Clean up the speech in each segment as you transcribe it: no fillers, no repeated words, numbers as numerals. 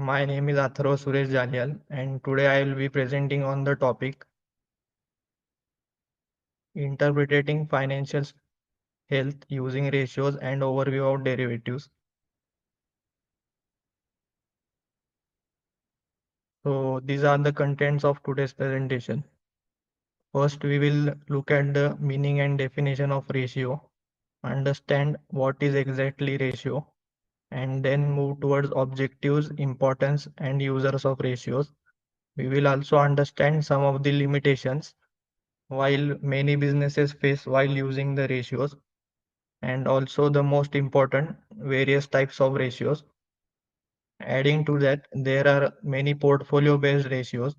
My name is Atharva Suresh Jalihal, and today I will be presenting on the topic interpreting financial health using ratios and overview of derivatives. So these are the contents of today's presentation. First, we will look at the meaning and definition of ratio, understand what is exactly ratio, and then move towards objectives, importance, and users of ratios. We will also understand some of the limitations while many businesses face while using the ratios, and also the most important various types of ratios. Adding to that, there are many portfolio based ratios.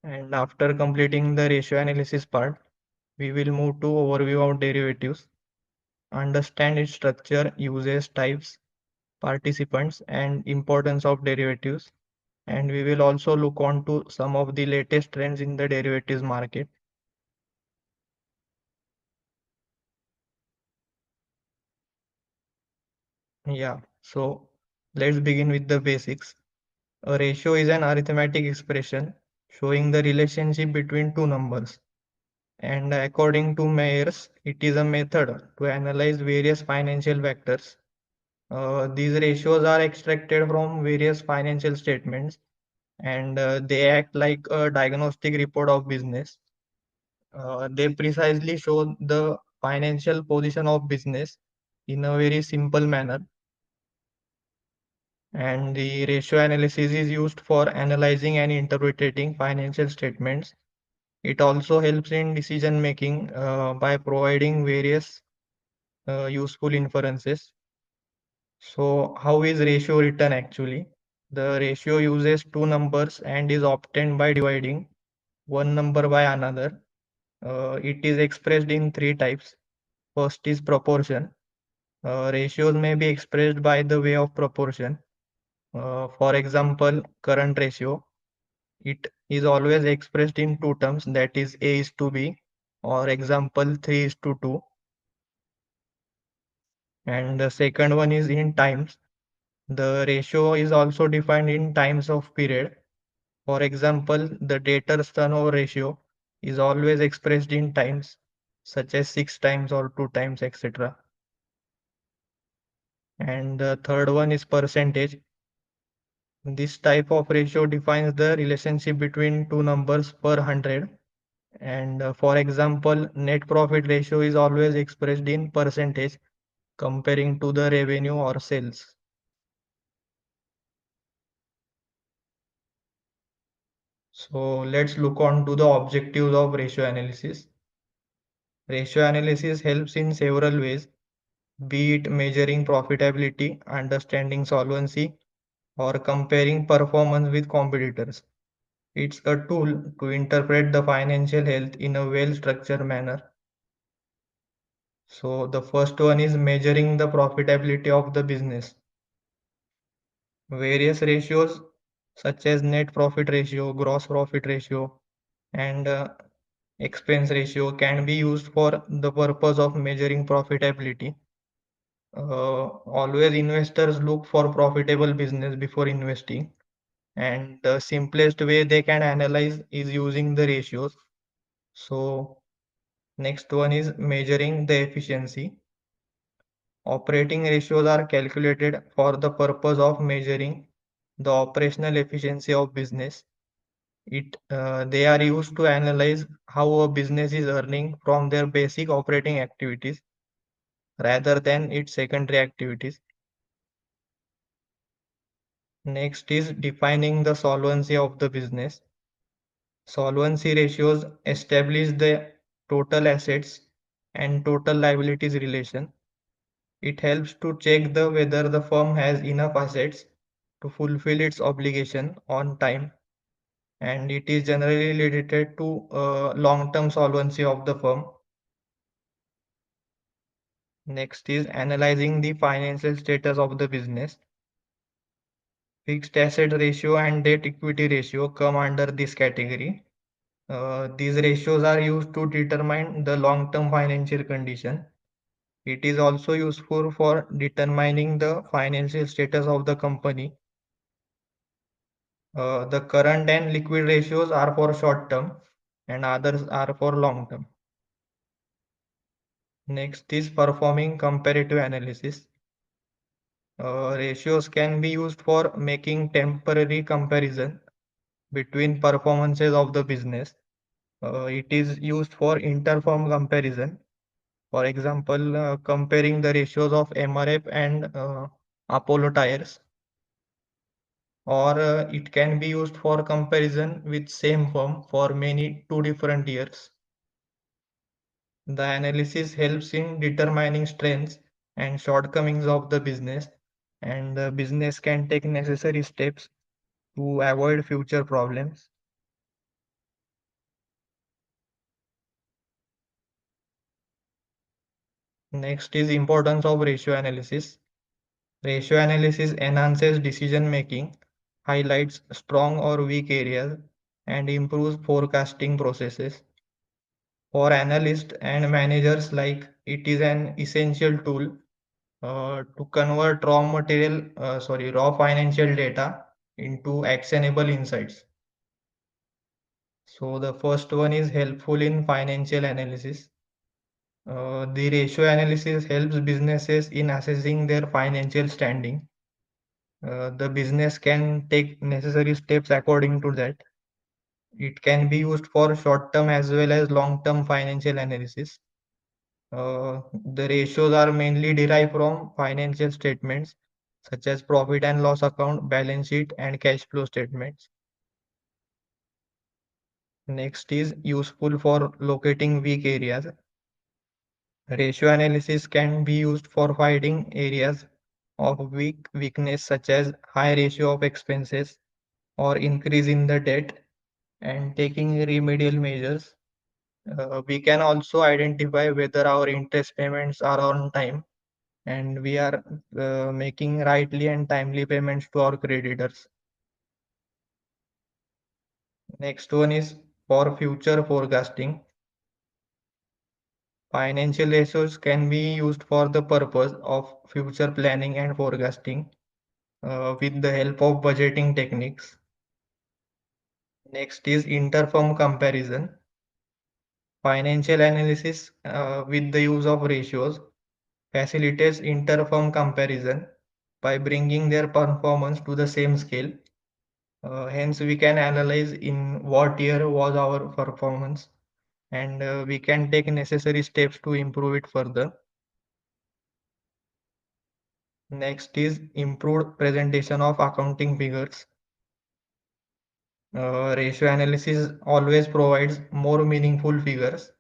And after completing the ratio analysis part, we will move to overview of derivatives, understand its structure, uses, types, participants, and importance of derivatives. And we will also look on to some of the latest trends in the derivatives market. Yeah, so let's begin with the basics. A ratio is an arithmetic expression showing the relationship between two numbers. And according to Mayers, it is a method to analyze various financial factors. These ratios are extracted from various financial statements, and they act like a diagnostic report of business. They precisely show the financial position of business in a very simple manner. And the ratio analysis is used for analyzing and interpreting financial statements. It also helps in decision making by providing various useful inferences. So, how is ratio written actually? The ratio uses two numbers and is obtained by dividing one number by another. It is expressed in three types. First is proportion. Ratios may be expressed by the way of proportion. For example, current ratio. It is always expressed in two terms, that is A is to B, or example 3 is to 2. And the second one is in times. The ratio is also defined in times of period. For example, the debtors turnover ratio is always expressed in times, such as 6 times or 2 times, etc. And the third one is percentage. This type of ratio defines the relationship between two numbers per 100. And for example, net profit ratio is always expressed in percentage comparing to the revenue or sales. So let's look on to the objectives of ratio analysis. Ratio analysis helps in several ways, be it measuring profitability, understanding solvency, or comparing performance with competitors. It's a tool to interpret the financial health in a well-structured manner. So the first one is measuring the profitability of the business. Various ratios such as net profit ratio, gross profit ratio, and expense ratio can be used for the purpose of measuring profitability. Always investors look for profitable business before investing, and the simplest way they can analyze is using the ratios. So next one is measuring the efficiency. Operating ratios are calculated for the purpose of measuring the operational efficiency of business. They are used to analyze how a business is earning from their basic operating activities rather than its secondary activities. Next is defining the solvency of the business. Solvency ratios establish the total assets and total liabilities relation. It helps to check the whether the firm has enough assets to fulfill its obligation on time, and it is generally related to long-term solvency of the firm. Next is analyzing the financial status of the business. Fixed asset ratio and debt equity ratio come under this category. These ratios are used to determine the long-term financial condition. It is also useful for determining the financial status of the company. The current and liquid ratios are for short term and others are for long term. Next is performing comparative analysis. Ratios can be used for making temporary comparison between performances of the business. It is used for interfirm comparison. For example, comparing the ratios of MRF and Apollo tires, or it can be used for comparison with same firm for many 2 different years. The analysis helps in determining strengths and shortcomings of the business, and the business can take necessary steps to avoid future problems. Next is importance of ratio analysis. Ratio analysis enhances decision making, highlights strong or weak areas, and improves forecasting processes. For analysts and managers like it is an essential tool to convert raw financial data into actionable insights. So the first one is helpful in financial analysis. The ratio analysis helps businesses in assessing their financial standing. The business can take necessary steps according to that. It can be used for short-term as well as long-term financial analysis. The ratios are mainly derived from financial statements such as profit and loss account, balance sheet, and cash flow statements. Next is useful for locating weak areas. Ratio analysis can be used for finding areas of weakness such as high ratio of expenses or increase in the debt and taking remedial measures. We can also identify whether our interest payments are on time and we are making rightly and timely payments to our creditors. Next one is for future forecasting. Financial ratios can be used for the purpose of future planning and forecasting with the help of budgeting techniques. Next is interfirm comparison. Financial analysis with the use of ratios facilitates interfirm comparison by bringing their performance to the same scale. Hence, we can analyze in what year was our performance and we can take necessary steps to improve it further. Next is improved presentation of accounting figures. Ratio analysis always provides more meaningful figures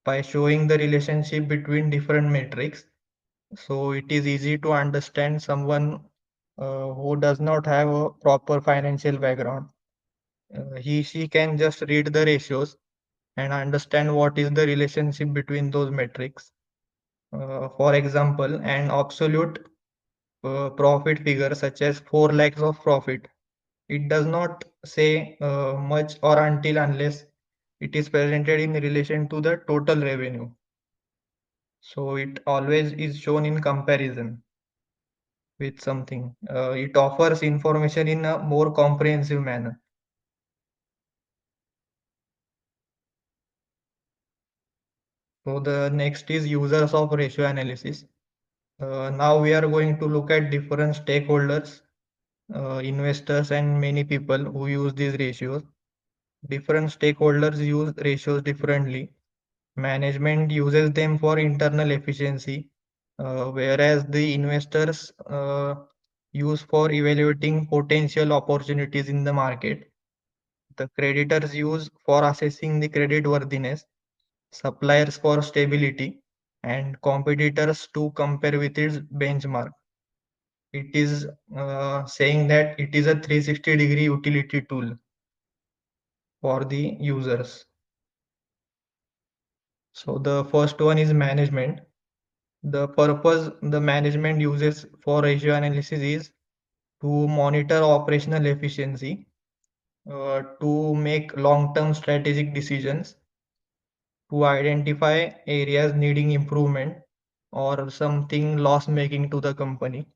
by showing the relationship between different metrics. So it is easy to understand someone who does not have a proper financial background. She can just read the ratios and understand what is the relationship between those metrics. For example, an absolute profit figure such as 4 lakhs of profit, it does not say much or until unless it is presented in relation to the total revenue. So it always is shown in comparison with something. It offers information in a more comprehensive manner. So the next is users of ratio analysis. Now we are going to look at different stakeholders, investors, and many people who use these ratios. Different stakeholders use ratios differently. Management uses them for internal efficiency, whereas the investors use for evaluating potential opportunities in the market. The creditors use for assessing the credit worthiness, suppliers for stability, and competitors to compare with its benchmark. It is saying that it is a 360-degree utility tool for the users. So the first one is management. The purpose the management uses for ratio analysis is to monitor operational efficiency, to make long-term strategic decisions, to identify areas needing improvement, or something loss making to the company.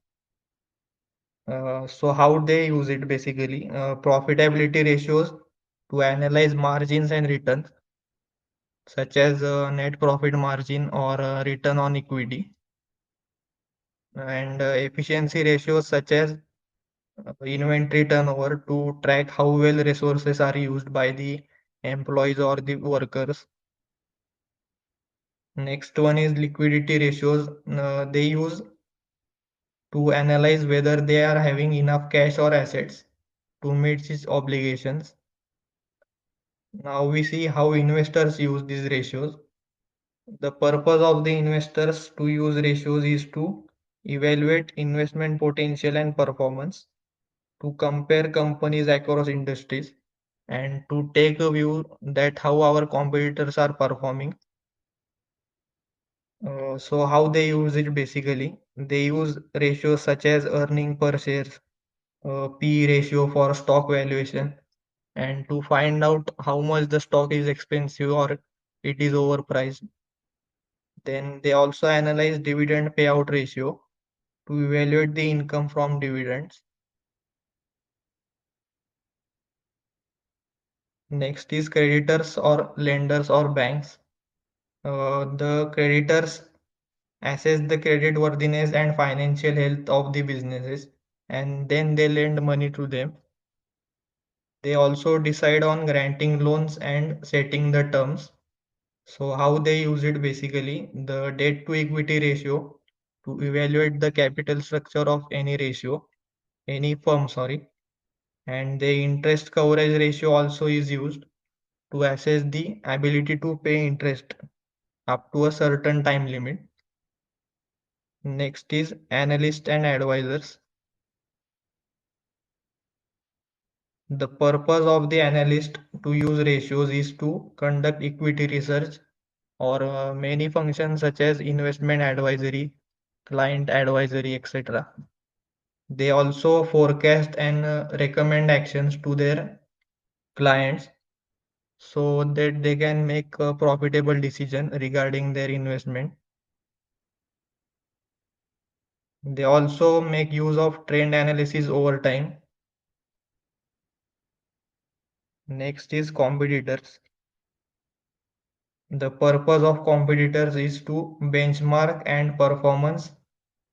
So how they use it basically, profitability ratios to analyze margins and returns, such as net profit margin or return on equity, and efficiency ratios such as inventory turnover to track how well resources are used by the employees or the workers. Next one is liquidity ratios. They use to analyze whether they are having enough cash or assets to meet its obligations. Now we see how investors use these ratios. The purpose of the investors to use ratios is to evaluate investment potential and performance, to compare companies across industries, and to take a view that how our competitors are performing. So how they use it basically, they use ratios such as earning per shares, P ratio for stock valuation, and to find out how much the stock is expensive or it is overpriced. Then they also analyze dividend payout ratio to evaluate the income from dividends. Next is creditors or lenders or banks. The creditors assess the credit worthiness and financial health of the businesses, and then they lend money to them. They also decide on granting loans and setting the terms. So how they use it basically, the debt to equity ratio to evaluate the capital structure of any firm, sorry, and the interest coverage ratio also is used to assess the ability to pay interest up to a certain time limit. Next is analysts and advisors. The purpose of the analyst to use ratios is to conduct equity research or many functions such as investment advisory, client advisory, etc. They also forecast and recommend actions to their clients so that they can make a profitable decision regarding their investment. They also make use of trend analysis over time. Next is competitors. The purpose of competitors is to benchmark and performance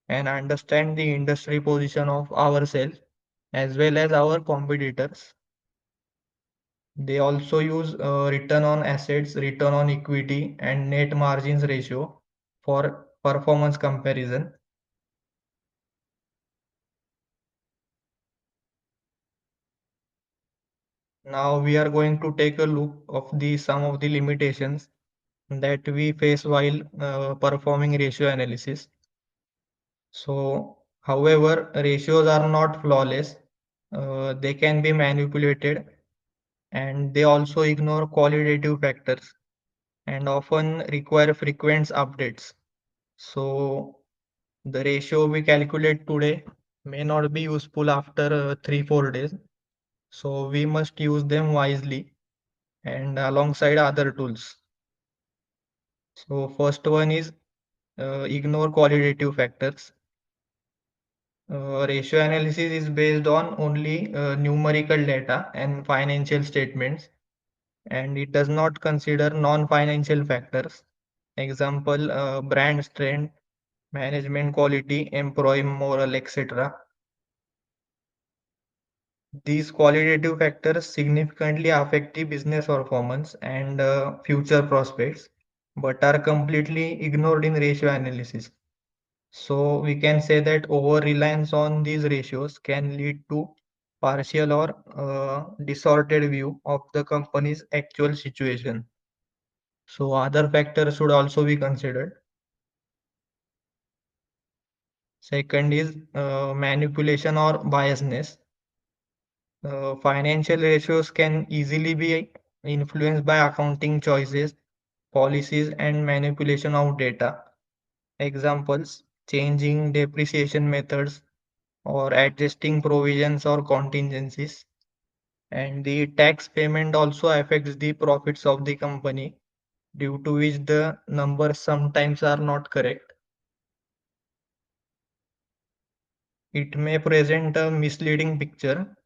and understand the industry position of ourselves as well as our competitors. They also use return on assets, return on equity, and net margins ratio for performance comparison. Now we are going to take a look of the some of the limitations that we face while performing ratio analysis. So, however, ratios are not flawless. They can be manipulated and they also ignore qualitative factors and often require frequent updates. So, the ratio we calculate today may not be useful after 3 4 days. So, we must use them wisely and alongside other tools. So, first one is ignore qualitative factors. Ratio analysis is based on only numerical data and financial statements, and it does not consider non-financial factors. Example, brand strength, management quality, employee moral, etc. These qualitative factors significantly affect the business performance and future prospects, but are completely ignored in ratio analysis. So we can say that over-reliance on these ratios can lead to partial or distorted view of the company's actual situation. So other factors should also be considered. Second is manipulation or biasness. Financial ratios can easily be influenced by accounting choices, policies, and manipulation of data. Examples, changing depreciation methods or adjusting provisions or contingencies. And the tax payment also affects the profits of the company, due to which the numbers sometimes are not correct. It may present a misleading picture,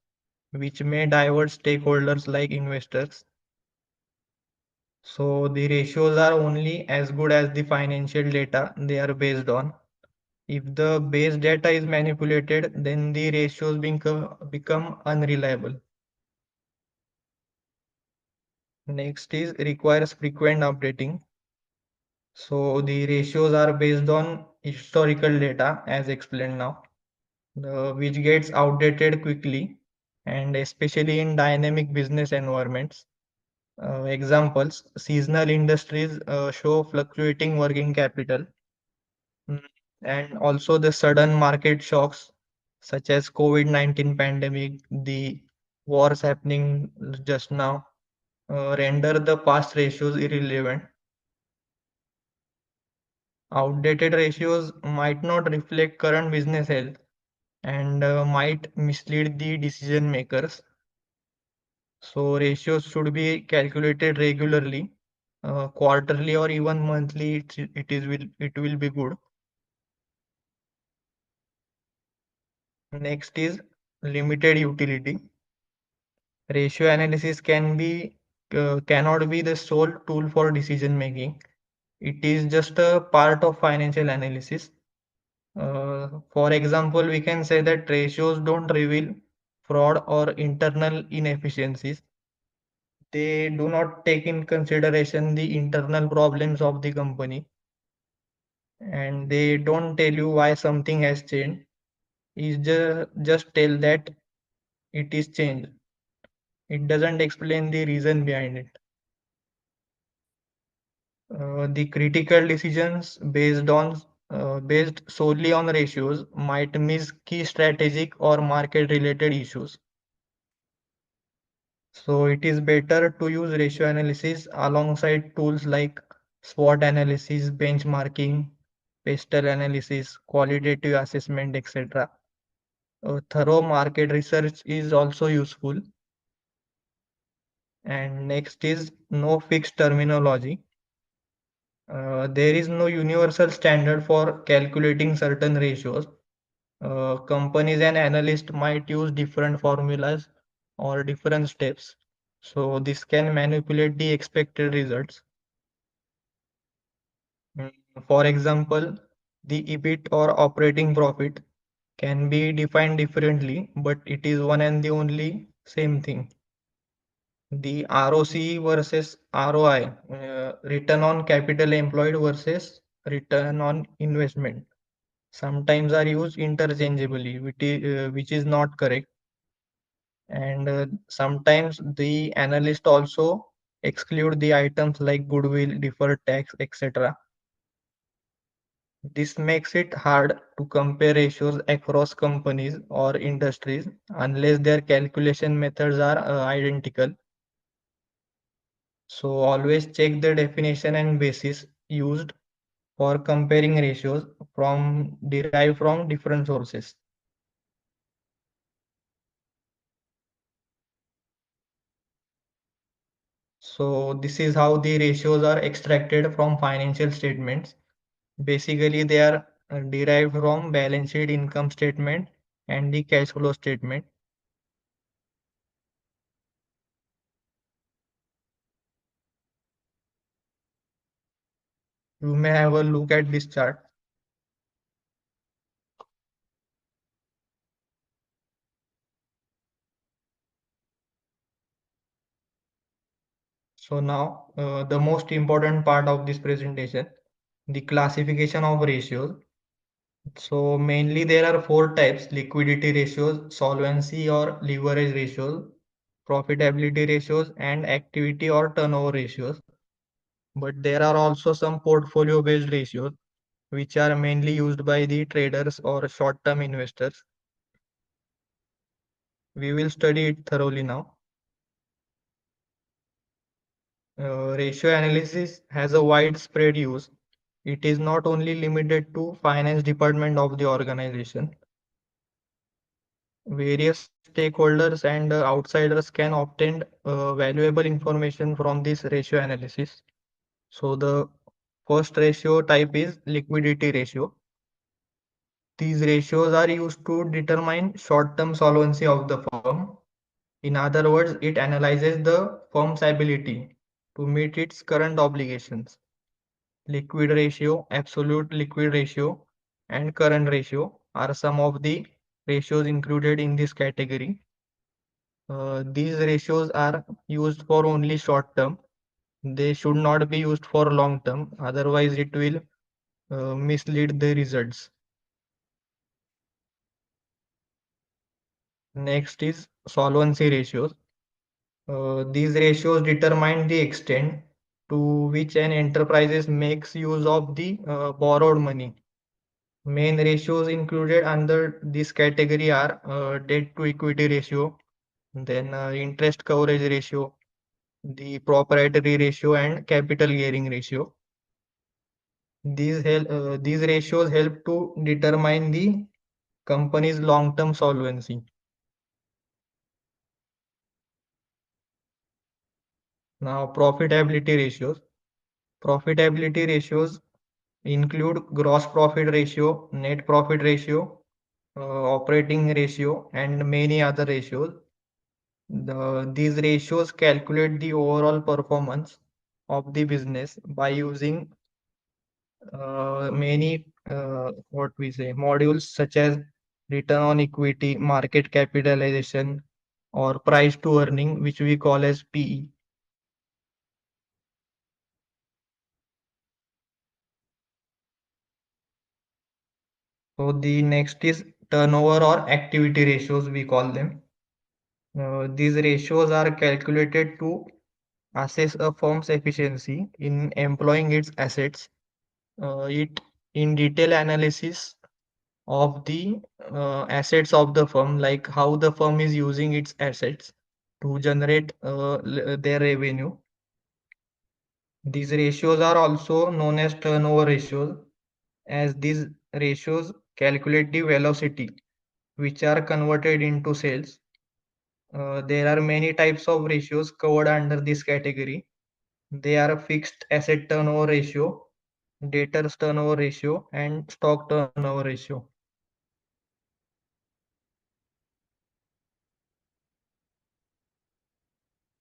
which may divert stakeholders like investors. So the ratios are only as good as the financial data they are based on. If the base data is manipulated, then the ratios become unreliable. Next is requires frequent updating. So the ratios are based on historical data as explained now, which gets outdated quickly and especially in dynamic business environments. Examples, seasonal industries show fluctuating working capital. Mm, and also the sudden market shocks such as COVID-19 pandemic, the wars happening just now, render the past ratios irrelevant. Outdated ratios might not reflect current business health and might mislead the decision makers. So ratios should be calculated regularly, quarterly or even monthly. It will be good. Next is limited utility. Ratio analysis cannot be the sole tool for decision making. It is just a part of financial analysis. For example, we can say that ratios don't reveal fraud or internal inefficiencies. They do not take in consideration the internal problems of the company, and they don't tell you why something has changed. It just tell that it is changed. It doesn't explain the reason behind it. The critical decisions based solely on ratios might miss key strategic or market related issues. So it is better to use ratio analysis alongside tools like SWOT analysis, benchmarking, pastel analysis, qualitative assessment, etc. Thorough market research is also useful. And next is no fixed terminology. There is no universal standard for calculating certain ratios. Companies and analysts might use different formulas or different steps. So this can manipulate the expected results. Mm, For example, the EBIT or operating profit can be defined differently, but it is one and the only same thing. The ROCE versus ROI, return on capital employed versus return on investment, sometimes are used interchangeably, which is not correct. And sometimes the analyst also exclude the items like goodwill, deferred tax, etc. This makes it hard to compare ratios across companies or industries unless their calculation methods are identical. So always check the definition and basis used for comparing ratios from derived from different sources. So this is how the ratios are extracted from financial statements. Basically, they are derived from balance sheet, income statement, and the cash flow statement. You may have a look at this chart. So now, the most important part of this presentation, the classification of ratios. So mainly there are four types: liquidity ratios, solvency or leverage ratios, profitability ratios, and activity or turnover ratios. But there are also some portfolio based ratios which are mainly used by the traders or short term investors. We will study it thoroughly now. Ratio analysis has a widespread use. It is not only limited to finance department of the organization. Various stakeholders and outsiders can obtain valuable information from this ratio analysis. So the first ratio type is liquidity ratio. These ratios are used to determine short-term solvency of the firm. In other words, it analyzes the firm's ability to meet its current obligations. Liquid ratio, absolute liquid ratio, and current ratio are some of the ratios included in this category. These ratios are used for only short term. They should not be used for long term, otherwise, it will mislead the results. Next is solvency ratios. These ratios determine the extent to which an enterprise makes use of the borrowed money. Main ratios included under this category are debt to equity ratio, then interest coverage ratio, the proprietary ratio, and capital gearing ratio. These ratios help to determine the company's long-term solvency. Now, profitability ratios. Profitability ratios include gross profit ratio, net profit ratio, operating ratio, and many other ratios. These ratios calculate the overall performance of the business by using many what we say modules such as return on equity, market capitalization, or price to earning, which we call as PE. So the next is turnover or activity ratios, we call them. These ratios are calculated to assess a firm's efficiency in employing its assets. It in detail analysis of the assets of the firm, like how the firm is using its assets to generate their revenue. These ratios are also known as turnover ratios, as these ratios calculate the velocity which are converted into sales. There are many types of ratios covered under this category. They are fixed asset turnover ratio, debtors turnover ratio, and stock turnover ratio.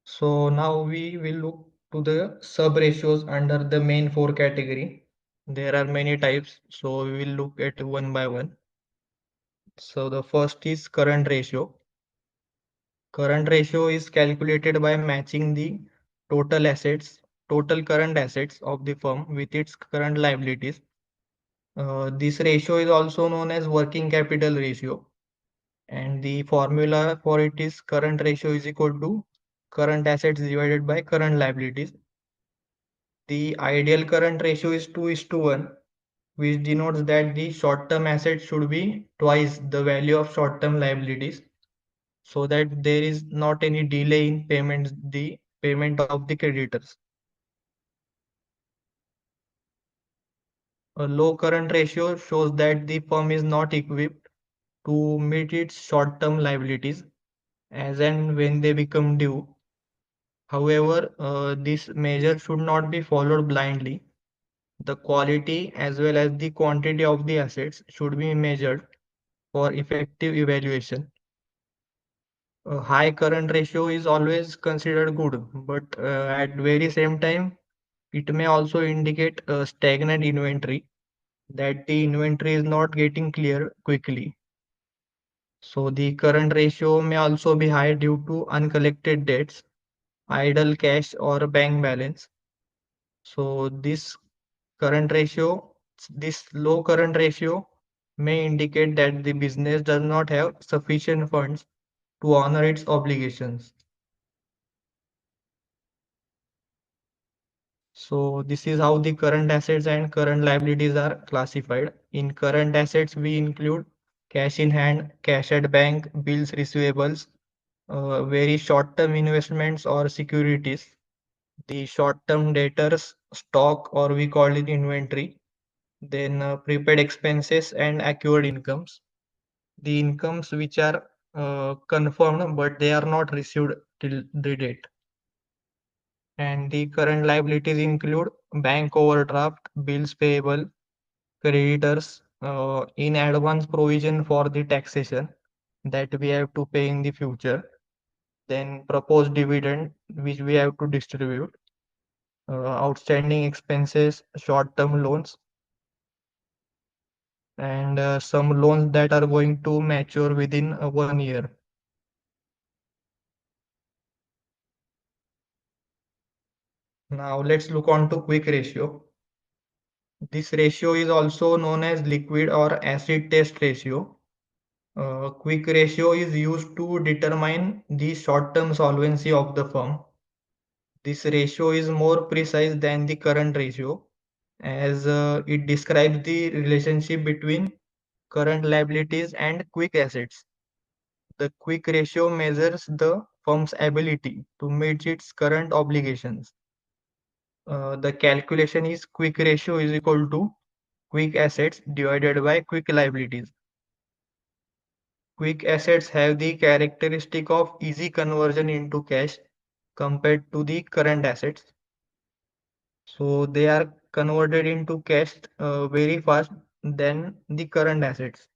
So now we will look to the sub ratios under the main four category. There are many types, so we will look at one by one. So the first is current ratio. Current ratio is calculated by matching the total assets, total current assets of the firm with its current liabilities. This ratio is also known as working capital ratio, and the formula for it is current ratio is equal to current assets divided by current liabilities. The ideal current ratio is 2 is to 1, which denotes that the short-term assets should be twice the value of short-term liabilities, so that there is not any delay in the payment of the creditors. A low current ratio shows that the firm is not equipped to meet its short-term liabilities as and when they become due. However, this measure should not be followed blindly. The quality as well as the quantity of the assets should be measured for effective evaluation. A high current ratio is always considered good, but at very same time, it may also indicate a stagnant inventory, that the inventory is not getting clear quickly. So the current ratio may also be high due to uncollected debts, idle cash, or bank balance. So current ratio, this low current ratio may indicate that the business does not have sufficient funds to honor its obligations. So this is how the current assets and current liabilities are classified. In current assets, we include cash in hand, cash at bank, bills receivables, very short-term investments or securities, the short-term debtors, stock or we call it inventory, then prepaid expenses and accrued incomes, the incomes which are confirmed but they are not received till the date. And the current liabilities include bank overdraft, bills payable, creditors, in advance provision for the taxation that we have to pay in the future, then proposed dividend which we have to distribute, outstanding expenses, short-term loans, and some loans that are going to mature within 1 year. Now let's look on to quick ratio. This ratio is also known as liquid or acid test ratio. Quick ratio is used to determine the short-term solvency of the firm. This ratio is more precise than the current ratio as it describes the relationship between current liabilities and quick assets. The quick ratio measures the firm's ability to meet its current obligations. The calculation is quick ratio is equal to quick assets divided by quick liabilities. Quick assets have the characteristic of easy conversion into cash compared to the current assets. So they are converted into cash very fast than the current assets.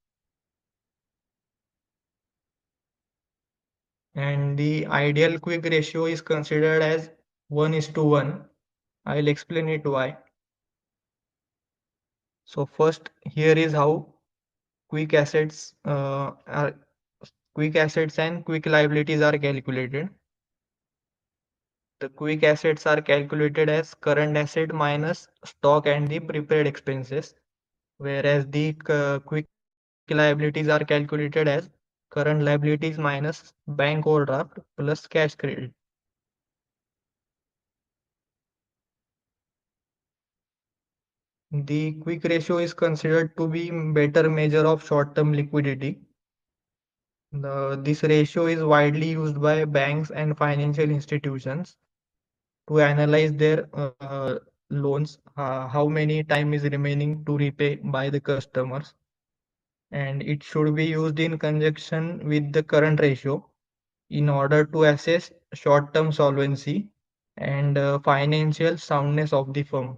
And the ideal quick ratio is considered as 1 is to 1. I'll explain it why. So first, here is how quick assets are quick assets and quick liabilities are calculated. The quick assets are calculated as current asset minus stock and the prepaid expenses, whereas the quick liabilities are calculated as current liabilities minus bank overdraft plus cash credit. The quick ratio is considered to be better measure of short-term liquidity. This ratio is widely used by banks and financial institutions to analyze their loans, how many time is remaining to repay by the customers, and it should be used in conjunction with the current ratio in order to assess short-term solvency and financial soundness of the firm.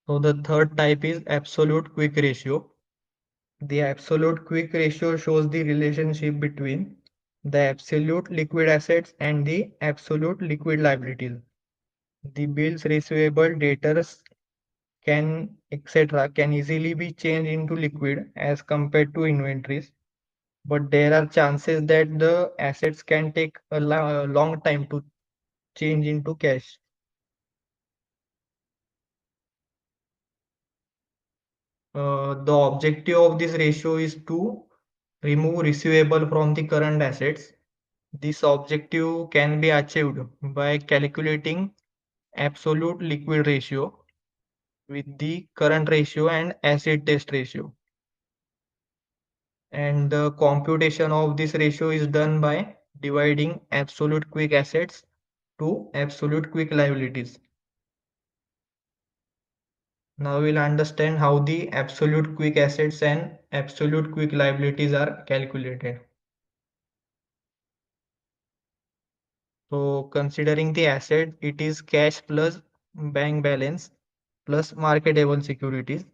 So the third type is absolute quick ratio. The absolute quick ratio shows the relationship between the absolute liquid assets and the absolute liquid liabilities. The bills receivable, debtors can etc. can easily be changed into liquid as compared to inventories, but there are chances that the assets can take a long time to change into cash. The objective of this ratio is to remove receivable from the current assets. This objective can be achieved by calculating absolute liquid ratio with the current ratio and acid test ratio. And the computation of this ratio is done by dividing absolute quick assets to absolute quick liabilities. Now we'll understand how the absolute quick assets and absolute quick liabilities are calculated. So considering the asset, it is cash plus bank balance plus marketable securities.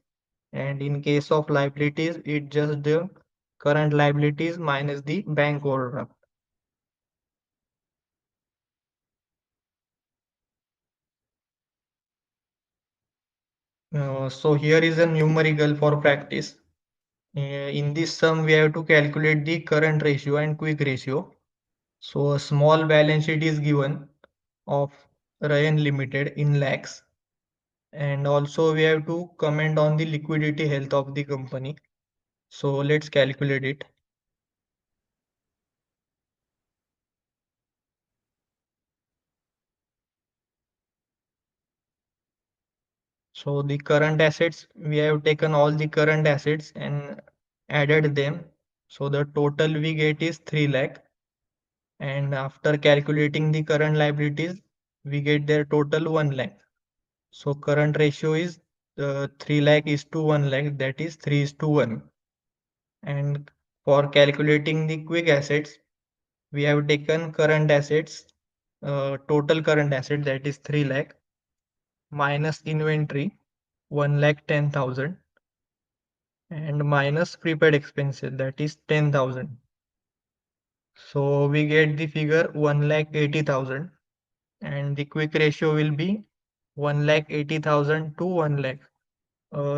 And in case of liabilities, it just the current liabilities minus the bank overdraft. So here is a numerical for practice. In this sum, we have to calculate the current ratio and quick ratio. So a small balance sheet is given of Ryan Limited in lakhs. And also we have to comment on the liquidity health of the company. So let's calculate it. So the current assets, we have taken all the current assets and added them. So the total we get is 3 lakh. And after calculating the current liabilities, we get their total 1 lakh. So current ratio is 3 lakh is to 1 lakh, that is 3 is to 1. And for calculating the quick assets, we have taken current assets total current asset, that is 3 lakh, minus inventory 1 lakh 10,000, and minus prepaid expenses, that is 10,000. So we get the figure 1 lakh 80,000, and the quick ratio will be 1 lakh 80,000 to 1 lakh.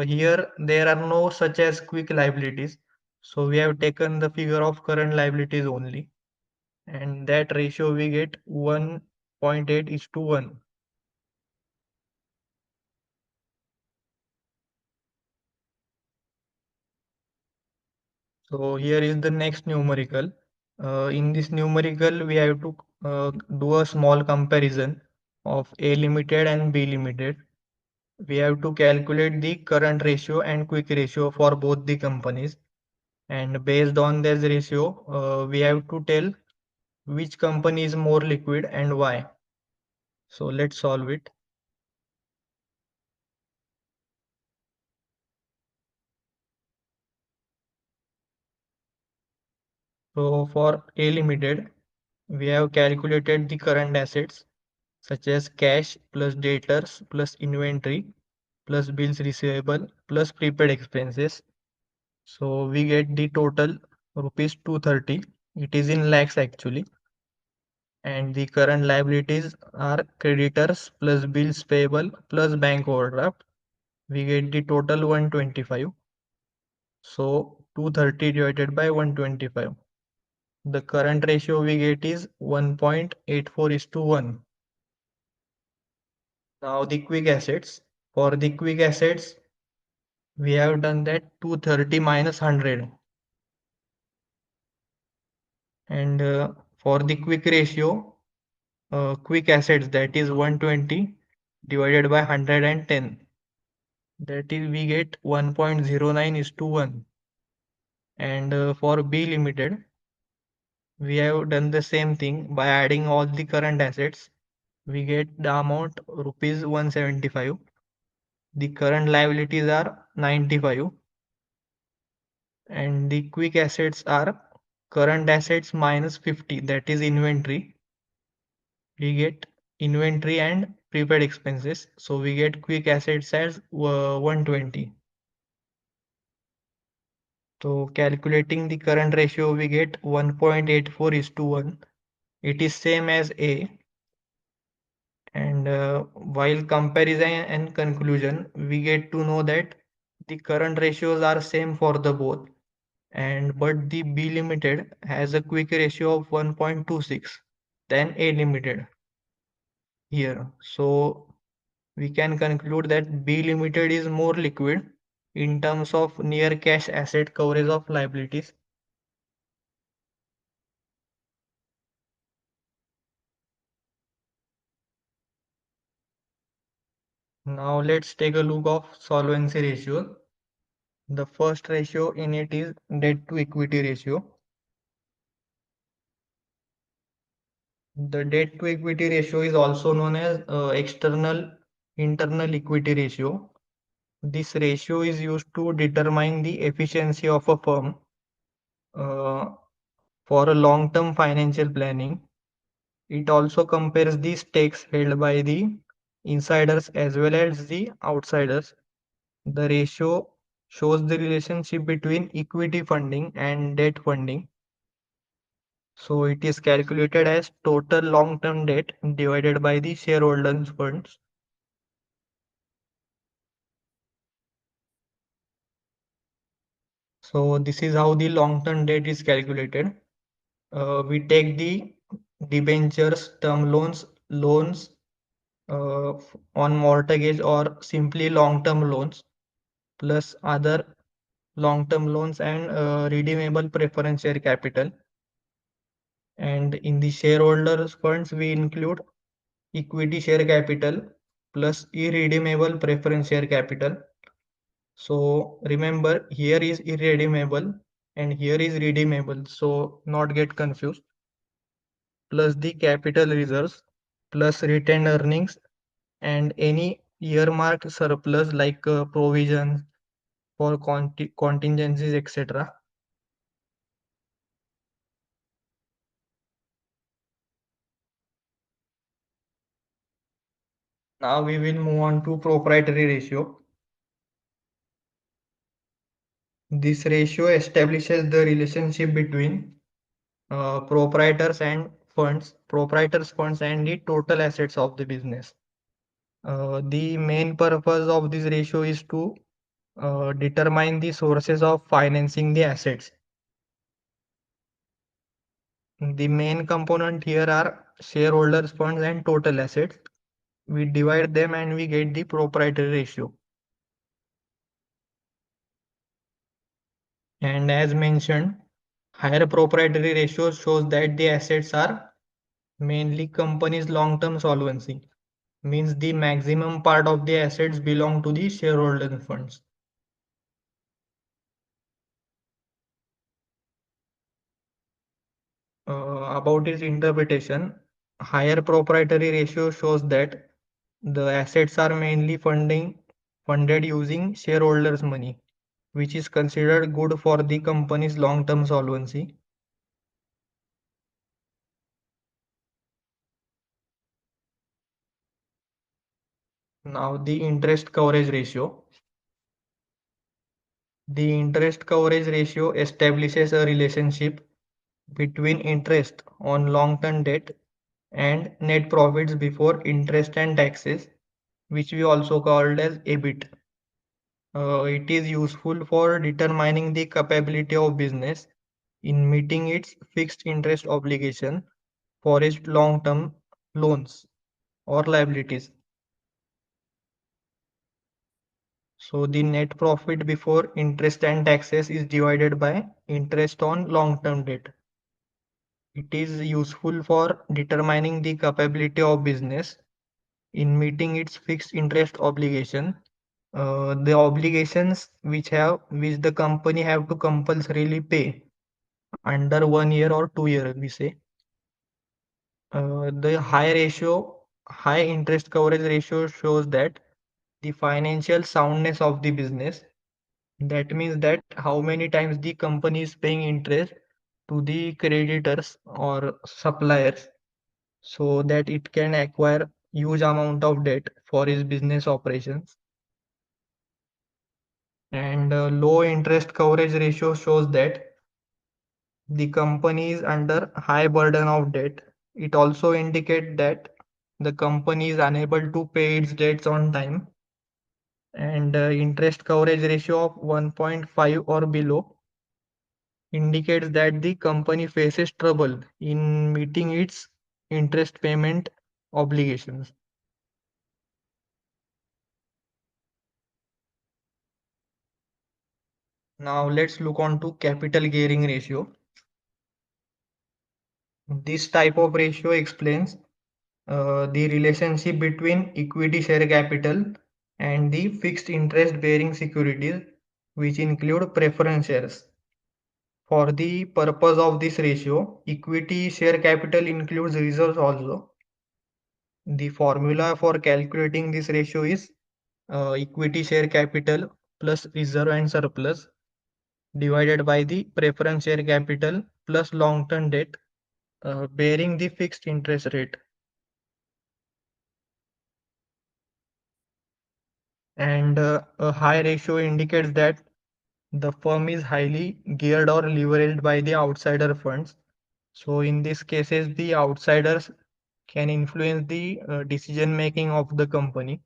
Here there are no such as quick liabilities, so we have taken the figure of current liabilities only, and that ratio we get 1.8 is to 1. So here is the next numerical. In this numerical, we have to do a small comparison of A limited and B limited. We have to calculate the current ratio and quick ratio for both the companies. And based on this ratio, we have to tell which company is more liquid and why. So let's solve it. So for A limited, we have calculated the current assets such as cash plus debtors plus inventory plus bills receivable plus prepaid expenses. So we get the total rupees 230. It is in lakhs actually. And the current liabilities are creditors plus bills payable plus bank overdraft. We get the total 125. So 230 divided by 125. The current ratio we get is 1.84 is to 1. Now the quick assets. For the quick assets, we have done that 230 minus 100. And for the quick ratio, quick assets, that is 120 divided by 110. That is we get 1.09 is to 1. And for B limited, we have done the same thing by adding all the current assets. We get the amount rupees 175. The current liabilities are 95, and the quick assets are current assets minus 50, that is inventory. We get inventory and prepaid expenses, so we get quick assets as 120. So calculating the current ratio, we get 1.84 is to 1. It is same as A. And while comparison and conclusion, we get to know that the current ratios are same for the both, and but the B limited has a quick ratio of 1.26 than A limited here. So we can conclude that B limited is more liquid in terms of near cash asset coverage of liabilities. Now let's take a look of solvency ratio. The first ratio in it is debt to equity ratio. The debt to equity ratio is also known as external internal equity ratio. This ratio is used to determine the efficiency of a firm uh, for a long-term financial planning. It also compares the stakes held by the insiders as well as the outsiders. The ratio shows the relationship between equity funding and debt funding. So it is calculated as total long-term debt divided by the shareholders' funds. So this is how the long-term debt is calculated. We take the debentures, term loans, loans on mortgage or simply long-term loans, plus other long-term loans and redeemable preference share capital. And in the shareholders funds, we include equity share capital plus irredeemable preference share capital. So remember, here is irredeemable and here is redeemable. So not get confused. Plus the capital reserves plus retained earnings and any earmarked surplus like provisions for contingencies, etc. Now we will move on to proprietary ratio. This ratio establishes the relationship between proprietors funds and the total assets of the business. The main purpose of this ratio is to determine the sources of financing the assets. The main component here are shareholders funds and total assets. We divide them and we get the proprietary ratio. And as mentioned, higher proprietary ratio shows that the assets are mainly company's long-term solvency, means the maximum part of the assets belong to the shareholder funds. About its interpretation, higher proprietary ratio shows that the assets are mainly funded using shareholders' money, which is considered good for the company's long-term solvency. Now the interest coverage ratio. The interest coverage ratio establishes a relationship between interest on long-term debt and net profits before interest and taxes, which we also called as EBIT. It is useful for determining the capability of business in meeting its fixed interest obligation for its long-term loans or liabilities. So the net profit before interest and taxes is divided by interest on long-term debt. It is useful for determining the capability of business in meeting its fixed interest obligation. The obligations which the company have to compulsorily pay under 1 year or 2 year, we say. The high interest coverage ratio shows that the financial soundness of the business. That means that how many times the company is paying interest to the creditors or suppliers so that it can acquire huge amount of debt for its business operations. And low interest coverage ratio shows that the company is under high burden of debt. It also indicates that the company is unable to pay its debts on time. And interest coverage ratio of 1.5 or below indicates that the company faces trouble in meeting its interest payment obligations. Now let's look on to capital gearing ratio. This type of ratio explains the relationship between equity share capital and the fixed interest bearing securities, which include preference shares. For the purpose of this ratio, equity share capital includes reserves also. The formula for calculating this ratio is equity share capital plus reserve and surplus divided by the preference share capital plus long-term debt bearing the fixed interest rate. And a high ratio indicates that the firm is highly geared or leveraged by the outsider funds. So in these cases, the outsiders can influence the decision making of the company.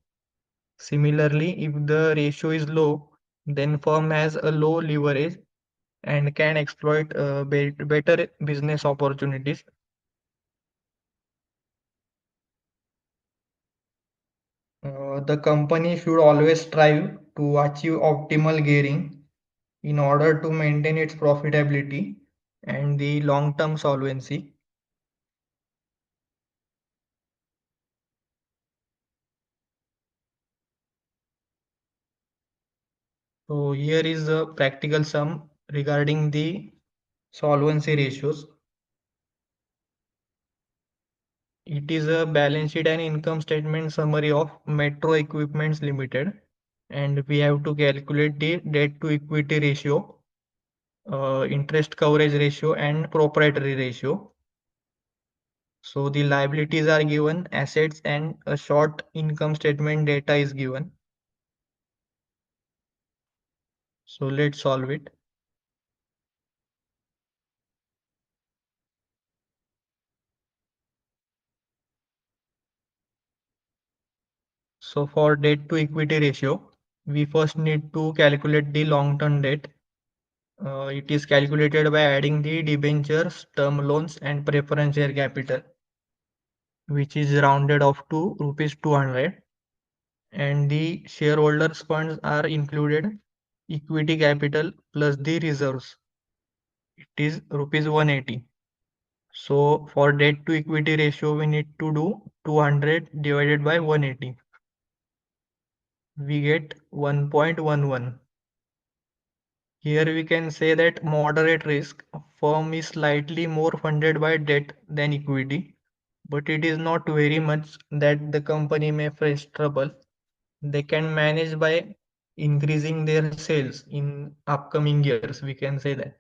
Similarly, if the ratio is low, then firm has a low leverage and can exploit better business opportunities. The company should always strive to achieve optimal gearing in order to maintain its profitability and the long-term solvency. So here is a practical sum regarding the solvency ratios. It is a balance sheet and income statement summary of Metro Equipments Limited, and we have to calculate the debt to equity ratio, interest coverage ratio, and proprietary ratio. So the liabilities are given, assets and a short income statement data is given. So let's solve it. So for debt to equity ratio, we first need to calculate the long-term debt. It is calculated by adding the debentures, term loans and preference share capital, which is rounded off to rupees 200. And the shareholders funds are included equity capital plus the reserves. It is rupees 180. So for debt to equity ratio, we need to do 200 divided by 180. We get 1.11. Here we can say that moderate risk firm is slightly more funded by debt than equity, but it is not very much that the company may face trouble. They can manage by increasing their sales in upcoming years. We can say that.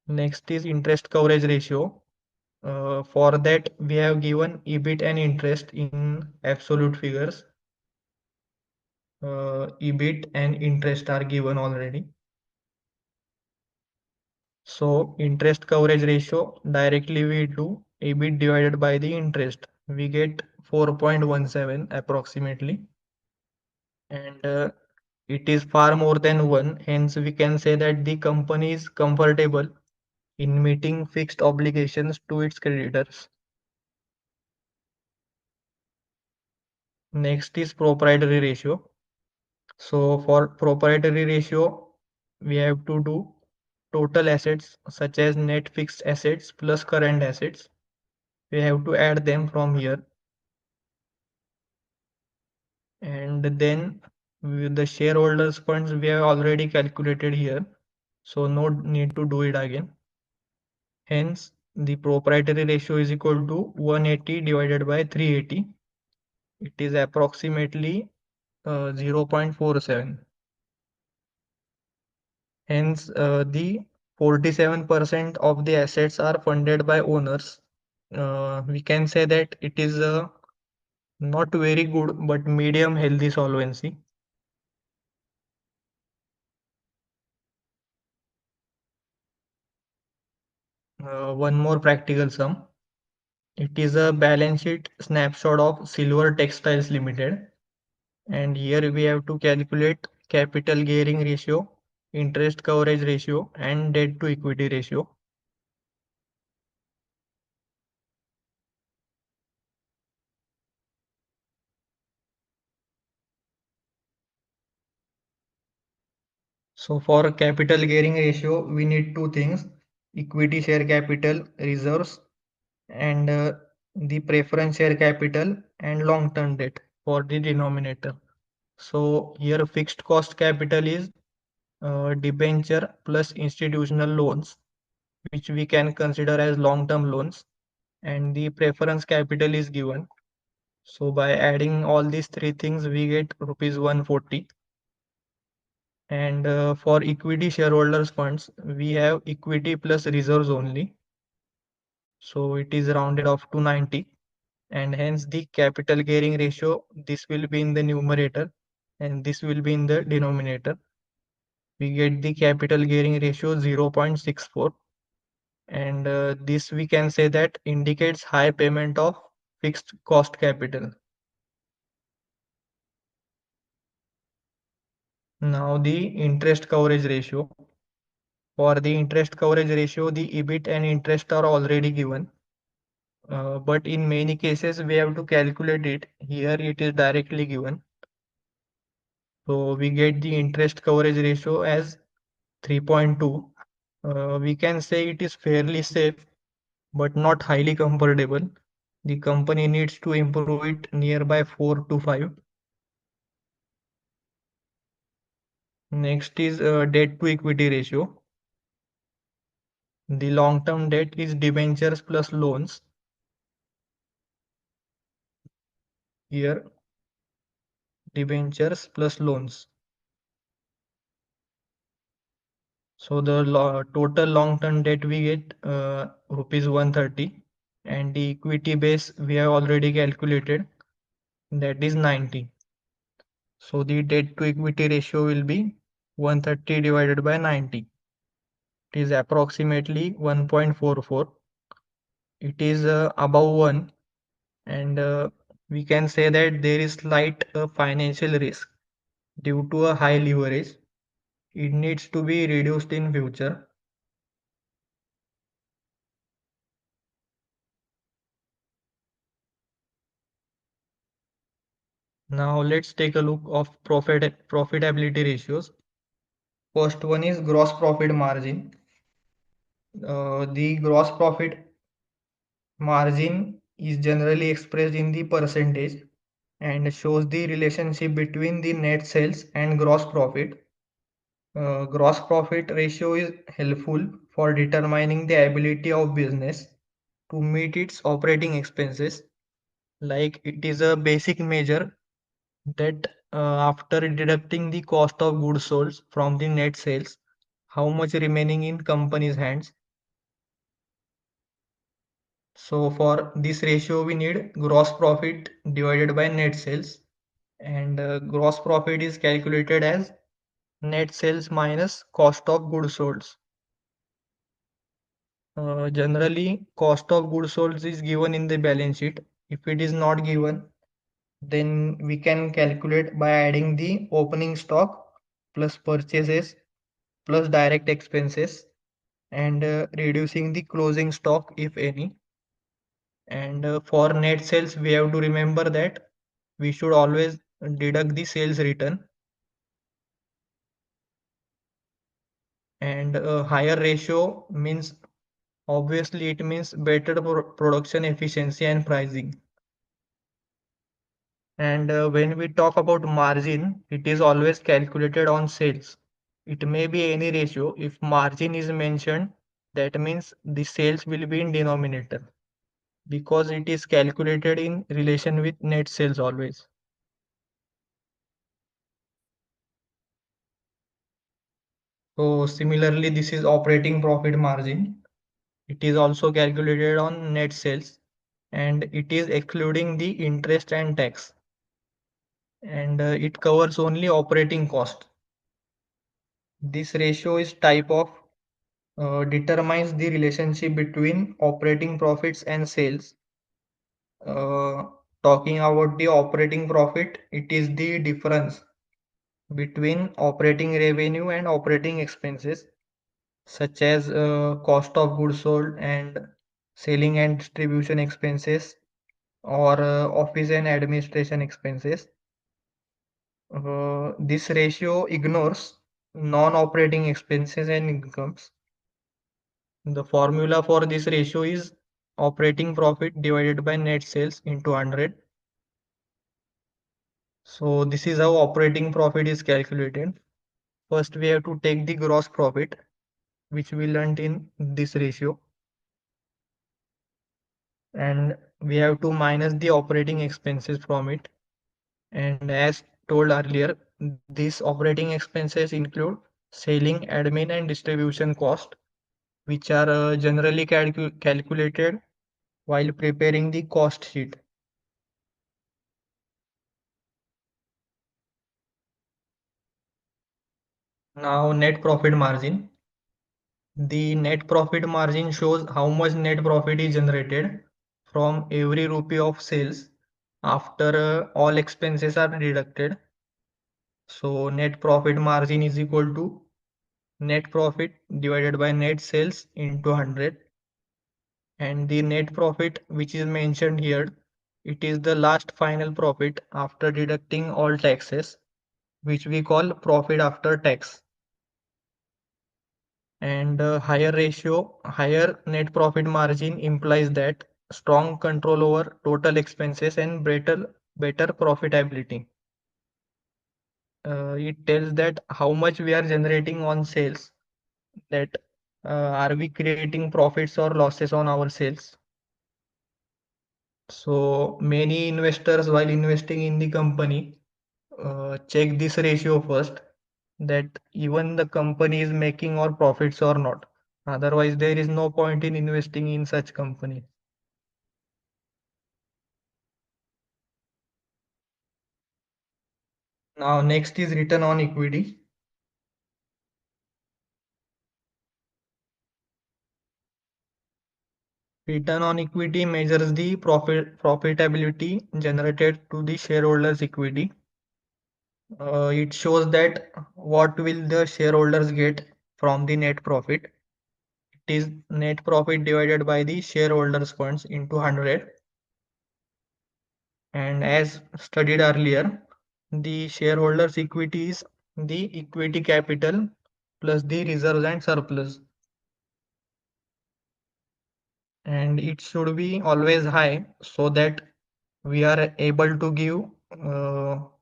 Next is interest coverage ratio. For that, we have given EBIT and interest in absolute figures. EBIT and interest are given already. So interest coverage ratio, directly we do EBIT divided by the interest. We get 4.17 approximately. And it is far more than 1. Hence, we can say that the company is comfortable in meeting fixed obligations to its creditors. Next is proprietary ratio. So for proprietary ratio, we have to do total assets such as net fixed assets plus current assets. We have to add them from here. And then with the shareholders funds we have already calculated here. So no need to do it again. Hence the proprietary ratio is equal to 180 divided by 380. It is approximately 0.47. Hence, the 47% of the assets are funded by owners. We can say that it is not very good but medium healthy solvency. One more practical sum. It is a balance sheet snapshot of Silver Textiles Limited. And here we have to calculate capital gearing ratio, interest coverage ratio, and debt to equity ratio. So for capital gearing ratio, we need two things: equity share capital reserves and the preference share capital and long-term debt for the denominator. So here fixed cost capital is debenture plus institutional loans, which we can consider as long-term loans, and the preference capital is given. So by adding all these three things, we get rupees 140. And for equity shareholders funds, we have equity plus reserves only. So it is rounded off to 90. And hence the capital gearing ratio, this will be in the numerator and this will be in the denominator. We get the capital gearing ratio 0.64. And this we can say that indicates high payment of fixed cost capital. Now the interest coverage ratio. For the interest coverage ratio, the EBIT and interest are already given. But in many cases, we have to calculate it. Here it is directly given. So we get the interest coverage ratio as 3.2. We can say it is fairly safe, but not highly comfortable. The company needs to improve it nearby 4 to 5. Next is debt to equity ratio. The long-term debt is debentures plus loans. Here, debentures plus loans. So the total long-term debt we get rupees 130, and the equity base we have already calculated, that is 90. So the debt to equity ratio will be 130 divided by 90. It is approximately 1.44. It is above 1, and we can say that there is slight financial risk due to a high leverage. It needs to be reduced in future. Now let's take a look of profitability ratios. First one is gross profit margin. The gross profit margin is generally expressed in the percentage and shows the relationship between the net sales and gross profit. Gross profit ratio is helpful for determining the ability of business to meet its operating expenses. Like it is a basic measure that after deducting the cost of goods sold from the net sales, how much remaining in company's hands. So for this ratio, we need gross profit divided by net sales, and gross profit is calculated as net sales minus cost of goods sold. Generally, cost of goods sold is given in the balance sheet. If it is not given, then we can calculate by adding the opening stock plus purchases plus direct expenses, and reducing the closing stock if any. And for net sales, we have to remember that we should always deduct the sales return, and a higher ratio means, obviously it means better production efficiency and pricing. And when we talk about margin, it is always calculated on sales. It may be any ratio. If margin is mentioned, that means the sales will be in denominator because it is calculated in relation with net sales always. So similarly, this is operating profit margin. It is also calculated on net sales, and it is excluding the interest and tax, and it covers only operating cost. This ratio is type of determines the relationship between operating profits and sales. Uh, Talking about the operating profit, it is the difference between operating revenue and operating expenses, such as cost of goods sold and selling and distribution expenses, or office and administration expenses. This ratio ignores non-operating expenses and incomes. The formula for this ratio is operating profit divided by net sales into 100. So this is how operating profit is calculated. First, we have to take the gross profit, which we learned in this ratio, and we have to minus the operating expenses from it. And as told earlier, these operating expenses include selling, admin, and distribution cost, which are generally calculated while preparing the cost sheet. Now, net profit margin. The net profit margin shows how much net profit is generated from every rupee of sales after all expenses are deducted. So, net profit margin is equal to net profit divided by net sales into 100, and the net profit which is mentioned here, it is the last final profit after deducting all taxes, which we call profit after tax. And higher net profit margin implies that strong control over total expenses and better profitability. It tells that how much we are generating on sales, that are we creating profits or losses on our sales. So many investors, while investing in the company, check this ratio first. that even the company is making or profits or not. Otherwise, there is no point in investing in such company. Now, next is return on equity. Return on equity measures the profitability generated to the shareholders' equity. It shows that what will the shareholders get from the net profit. It is net profit divided by the shareholders' funds into 100. And as studied earlier, the shareholders' equity is the equity capital plus the reserves and surplus. And it should be always high so that we are able to give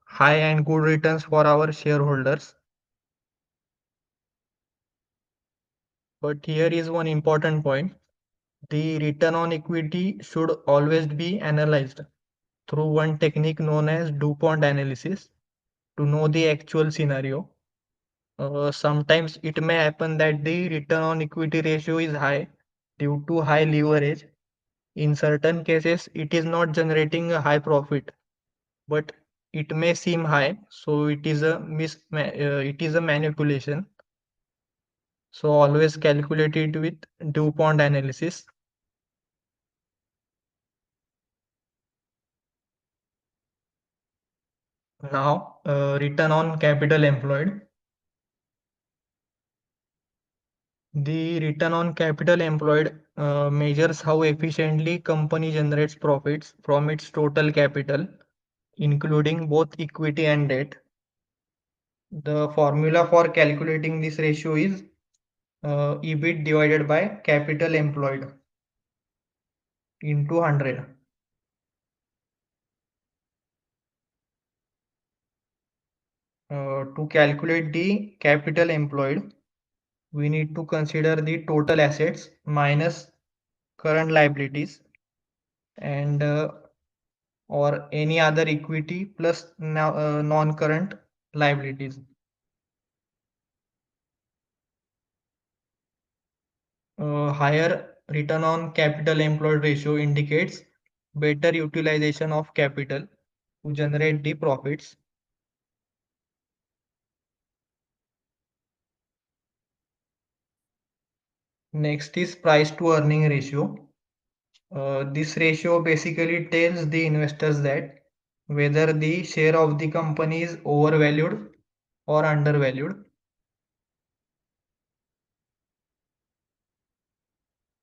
high and good returns for our shareholders. But here is one important point. The return on equity should always be analyzed through one technique known as DuPont analysis to know the actual scenario. Sometimes it may happen that the return on equity ratio is high due to high leverage. In certain cases, it is not generating a high profit, but it may seem high, so it is a manipulation. So always calculate it with DuPont analysis. Now, return on capital employed. The return on capital employed measures how efficiently company generates profits from its total capital, including both equity and debt. The formula for calculating this ratio is EBIT divided by capital employed into 100. To calculate the capital employed, we need to consider the total assets minus current liabilities and or any other equity plus non-current liabilities. Higher return on capital employed ratio indicates better utilization of capital to generate the profits. Next is price to earning ratio. This ratio basically tells the investors that whether the share of the company is overvalued or undervalued.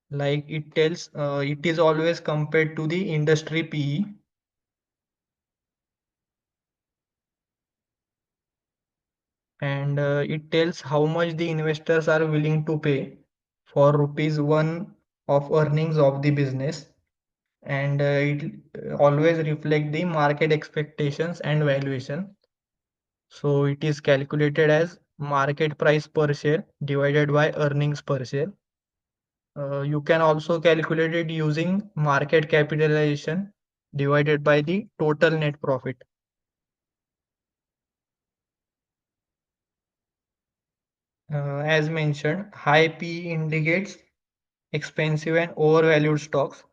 Like it tells, it is always compared to the industry PE, and it tells how much the investors are willing to pay for rupees 1 of earnings of the business, and it always reflect the market expectations and valuation. So it is calculated as market price per share divided by earnings per share. You can also calculate it using market capitalization divided by the total net profit. As mentioned, high P indicates expensive and overvalued stocks,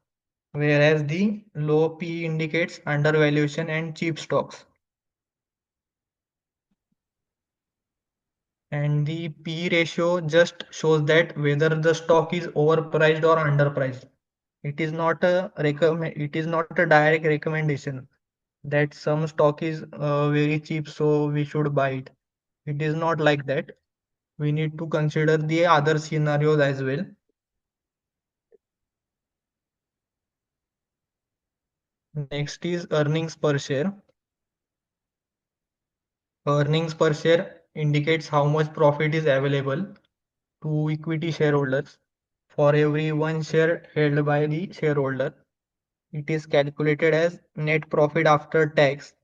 whereas the low P indicates undervaluation and cheap stocks. And the P ratio just shows that whether the stock is overpriced or underpriced. It is not a direct recommendation that some stock is very cheap, so we should buy it. It is not like that. We need to consider the other scenarios as well. Next is earnings per share. Earnings per share indicates how much profit is available to equity shareholders for every one share held by the shareholder. It is calculated as net profit after tax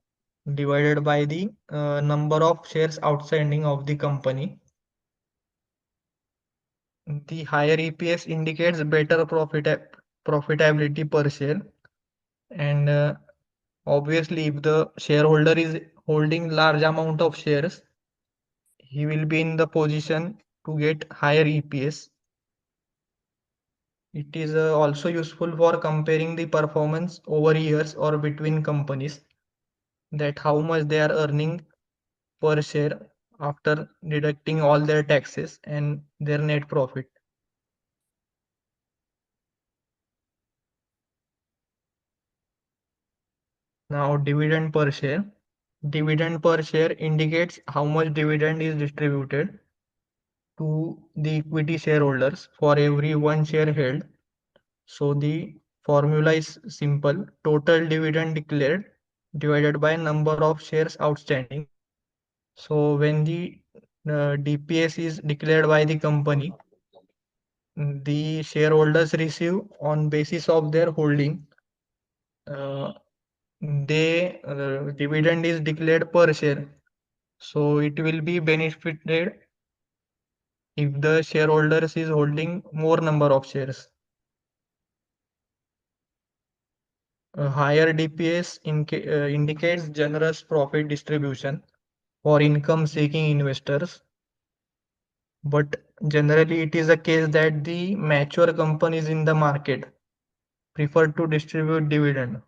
divided by the number of shares outstanding of the company. The higher EPS indicates better profitability per share, and obviously if the shareholder is holding large amount of shares, he will be in the position to get higher EPS. It is also useful for comparing the performance over years or between companies, that how much they are earning per share after deducting all their taxes and their net profit. Now, dividend per share. Dividend per share indicates how much dividend is distributed to the equity shareholders for every one share held. So the formula is simple: total dividend declared divided by number of shares outstanding. So when the DPS is declared by the company, the shareholders receive on basis of their holding. Uh, dividend is declared per share, so it will be benefited if the shareholders is holding more number of shares. A higher DPS indicates generous profit distribution for income seeking investors, but generally it is a case that the mature companies in the market prefer to distribute dividend.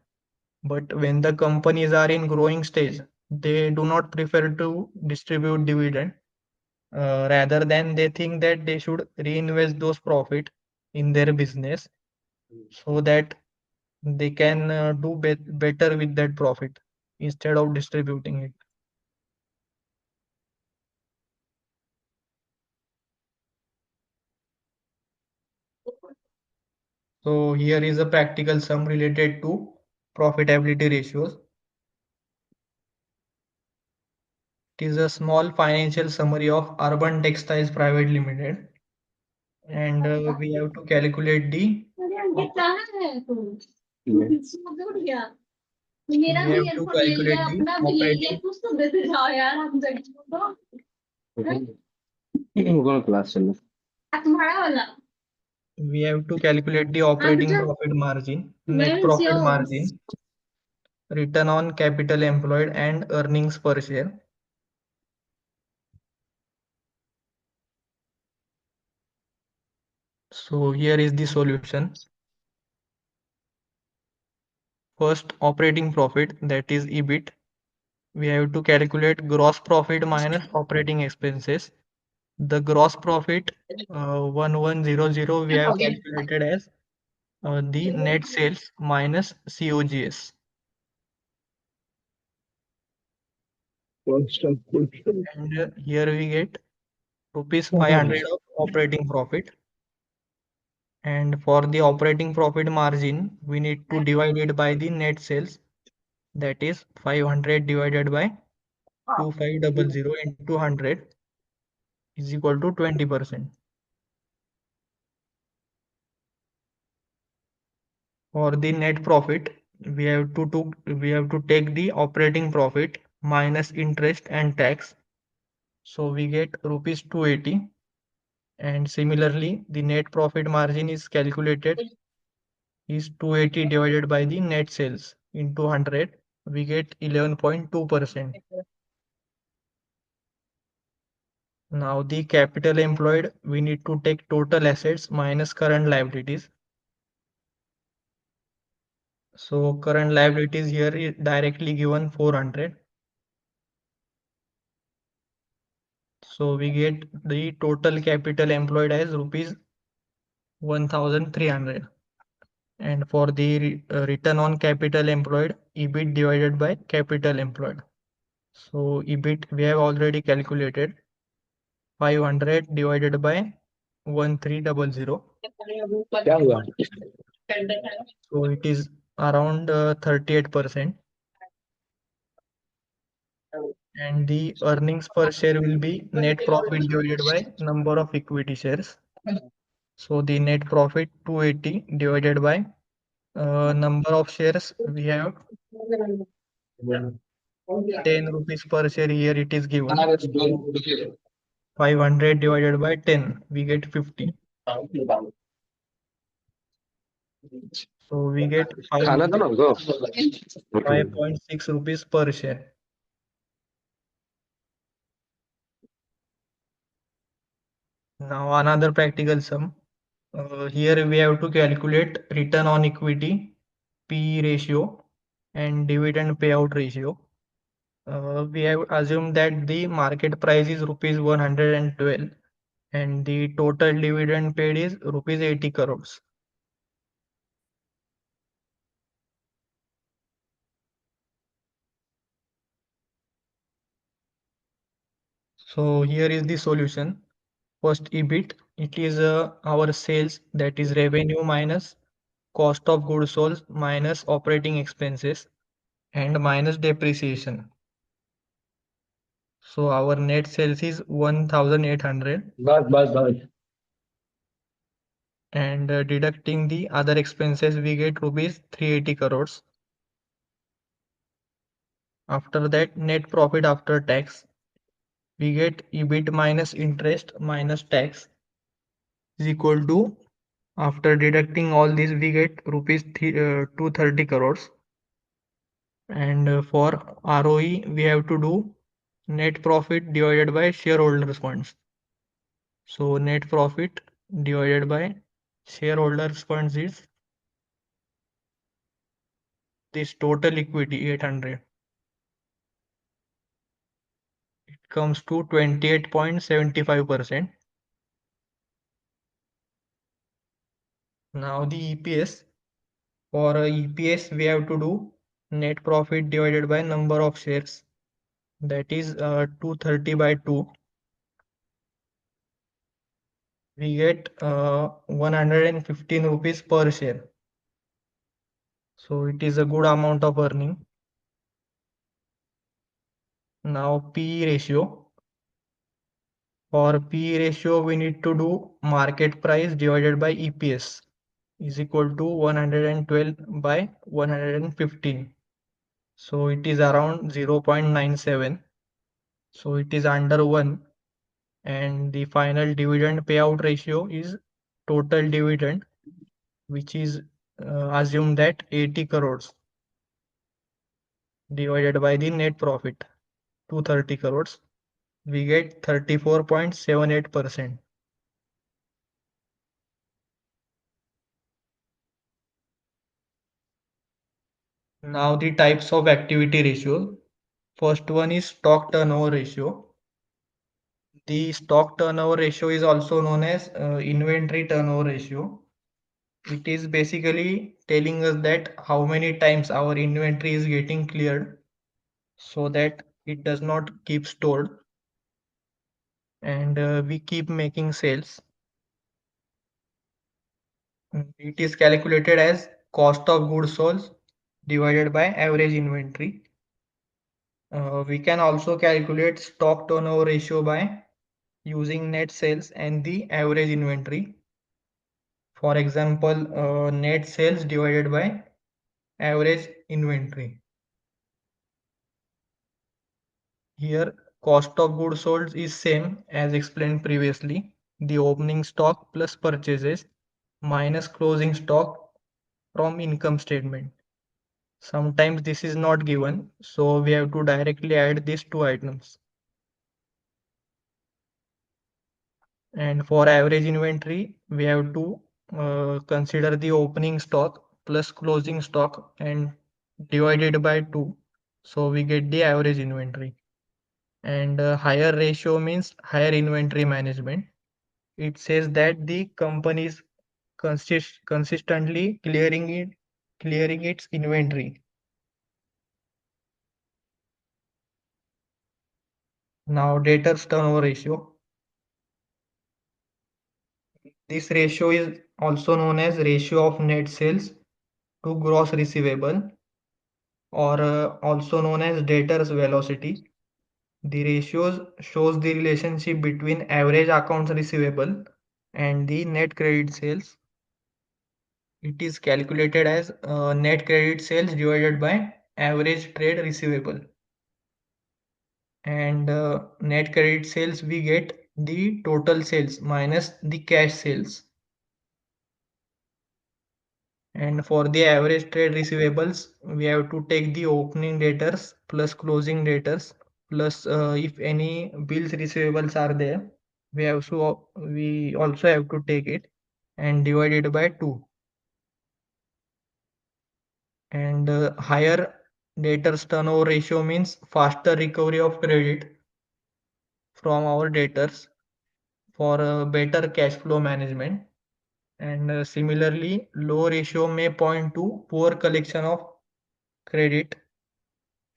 But when the companies are in growing stage, they do not prefer to distribute dividend. Rather than they think that they should reinvest those profit in their business so that they can do better with that profit instead of distributing it. So here is a practical sum related to profitability ratios. It is a small financial summary of Urban Textiles Private Limited, and we have to calculate the we have to calculate the operating we have to calculate the operating profit margin, net profit margin, return on capital employed, and earnings per share. So here is the solution. First, operating profit, that is EBIT. We have to calculate gross profit minus operating expenses. The gross profit 1100 we have calculated as the net sales minus COGS. And here we get rupees 500 of operating profit. And for the operating profit margin, we need to divide it by the net sales. That is 500 divided by 2500 into 100 is equal to 20%. For the net profit, we have to take the operating profit minus interest and tax. So we get rupees 280. And similarly, the net profit margin is calculated is 280 divided by the net sales into 100. We get 11.2%. Now the capital employed, we need to take total assets minus current liabilities. So current liabilities here is directly given 400. So we get the total capital employed as rupees 1300. And for the return on capital employed, EBIT divided by capital employed. So EBIT we have already calculated, 500 divided by 1300. So it is around 38%. And the earnings per share will be net profit divided by number of equity shares. So the net profit 280 divided by number of shares we have 10 rupees per share, here it is given. So 500 divided by 10 we get 50. So we get 5.6 rupees per share. Now another practical sum. Here we have to calculate return on equity, P ratio, and dividend payout ratio. We have assumed that the market price is rupees 112 and the total dividend paid is rupees 80 crores. So here is the solution. First EBIT, it is our sales, that is revenue minus cost of goods sold minus operating expenses and minus depreciation. So our net sales is 1800 बस. and deducting the other expenses we get rupees 380 crores. After that, net profit after tax, we get EBIT minus interest minus tax is equal to, after deducting all these we get rupees 230 crores. And for ROE we have to do net profit divided by shareholders funds. So net profit divided by shareholders funds is this total equity 800. It comes to 28.75%. Now the EPS. For EPS we have to do net profit divided by number of shares, that is 230 by 2. We get 115 rupees per share. So it is a good amount of earning. Now P ratio. For P ratio we need to do market price divided by EPS is equal to 112 by 115. So it is around 0.97. So it is under 1. And the final dividend payout ratio is total dividend, which is assumed that 80 crores divided by the net profit 230 crores, we get 34.78%. Now the types of activity ratio. First one is stock turnover ratio. The stock turnover ratio is also known as inventory turnover ratio. It is basically telling us that how many times our inventory is getting cleared so that it does not keep stored and we keep making sales. It is calculated as cost of goods sold divided by average inventory. We can also calculate stock turnover ratio by using net sales and the average inventory. For example, net sales divided by average inventory. Here, cost of goods sold is same as explained previously. The opening stock plus purchases minus closing stock from income statement. Sometimes this is not given, so we have to directly add these two items. And for average inventory, we have to consider the opening stock plus closing stock and divided by 2. So we get the average inventory. And higher ratio means higher inventory management. It says that the company is consistently clearing its inventory. Now debtors turnover ratio. This ratio is also known as ratio of net sales to gross receivable, or also known as debtors velocity. The ratios shows the relationship between average accounts receivable and the net credit sales. It is calculated as net credit sales divided by average trade receivable. And net credit sales we get the total sales minus the cash sales. And for the average trade receivables, we have to take the opening debtors plus closing debtors plus if any bills receivables are there, we also have to take it and divide it by 2. And higher debtors turnover ratio means faster recovery of credit from our debtors for better cash flow management. And similarly, low ratio may point to poor collection of credit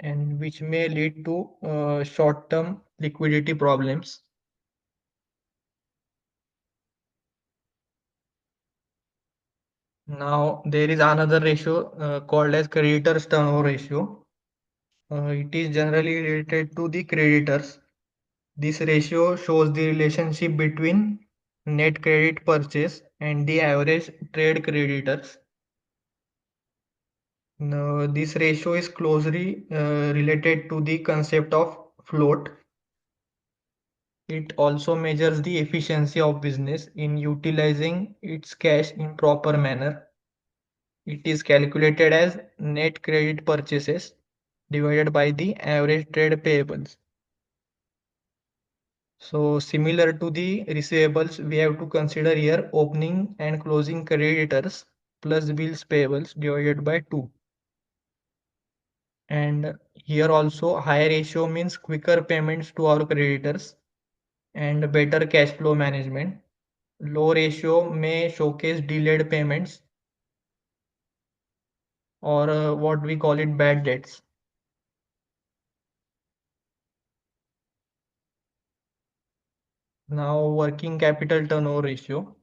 and which may lead to short-term liquidity problems. Now, there is another ratio called as creditors turnover ratio. It is generally related to the creditors. This ratio shows the relationship between net credit purchase and the average trade creditors. Now, this ratio is closely related to the concept of float. It also measures the efficiency of business in utilizing its cash in proper manner. It is calculated as net credit purchases divided by the average trade payables. So similar to the receivables, we have to consider here opening and closing creditors plus bills payables divided by 2. And here also higher ratio means quicker payments to our creditors and better cash flow management. Low ratio may showcase delayed payments or what we call it bad debts. Now working capital turnover ratio.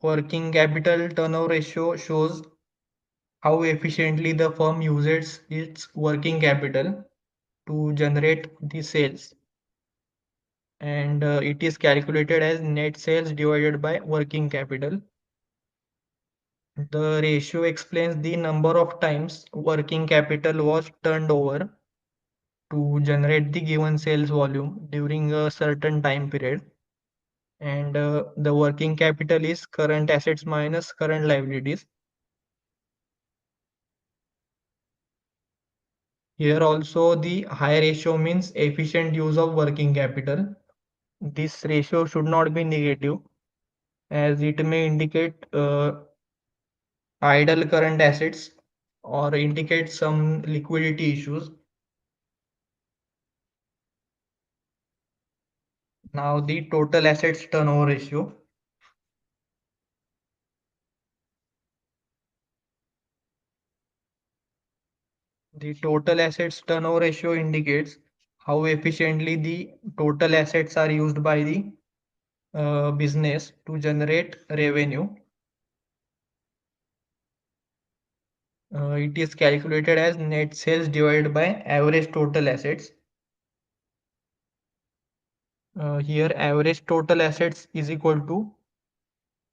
Working capital turnover ratio shows how efficiently the firm uses its working capital to generate the sales, and it is calculated as net sales divided by working capital. The ratio explains the number of times working capital was turned over to generate the given sales volume during a certain time period, and the working capital is current assets minus current liabilities. Here also the high ratio means efficient use of working capital. This ratio should not be negative as it may indicate idle current assets or indicate some liquidity issues. Now the total assets turnover ratio. The total assets turnover ratio indicates how efficiently the total assets are used by the business to generate revenue. It is calculated as net sales divided by average total assets. Here average total assets is equal to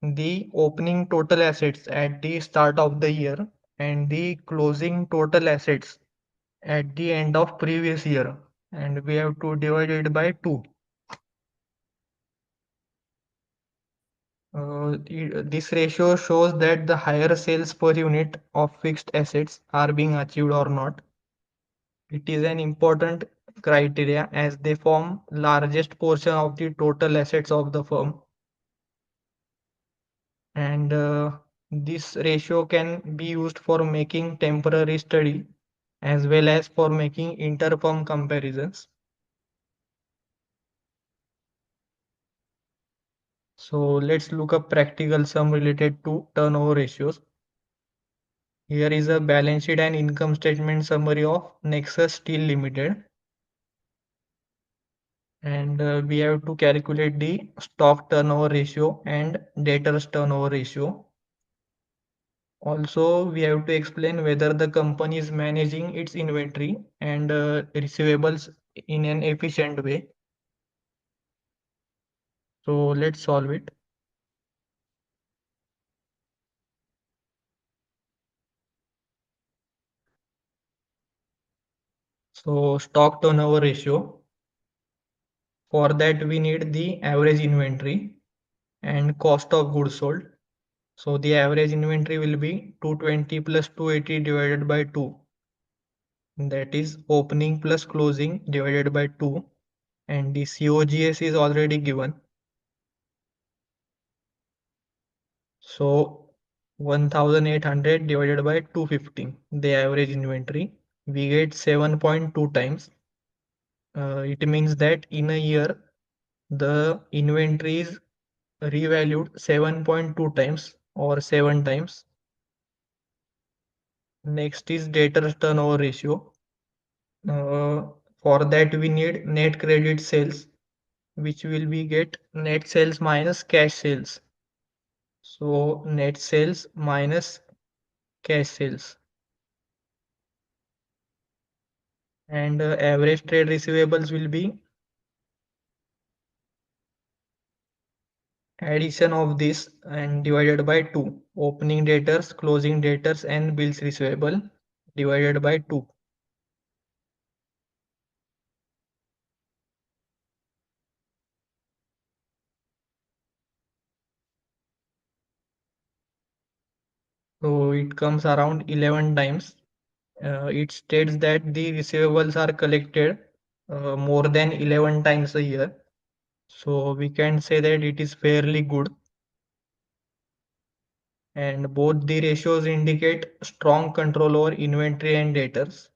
the opening total assets at the start of the year and the closing total assets at the end of previous year, and we have to divide it by 2. This ratio shows that the higher sales per unit of fixed assets are being achieved or not. It is an important criteria as they form largest portion of the total assets of the firm, and this ratio can be used for making temporary study as well as for making inter-firm comparisons. So let's look up practical sum related to turnover ratios. Here is a balance sheet and income statement summary of Nexus Steel Limited, and we have to calculate the stock turnover ratio and debtors turnover ratio. Also, we have to explain whether the company is managing its inventory and receivables in an efficient way. So let's solve it. So stock turnover ratio. For that we need the average inventory and cost of goods sold. So the average inventory will be 220 plus 280 divided by 2. That is opening plus closing divided by 2. and the COGS is already given. So 1800 divided by 250, the average inventory, we get 7.2 times. It means that in a year, the inventory is revalued 7.2 times or 7 times. Next is debtors turnover ratio. For that, we need net credit sales, which will be get net sales minus cash sales. So net sales minus cash sales. And average trade receivables will be addition of this and divided by 2. Opening debtors, closing debtors and bills receivable divided by 2. So it comes around 11 times. It states that the receivables are collected more than 11 times a year. So we can say that it is fairly good, and both the ratios indicate strong control over inventory and debtors.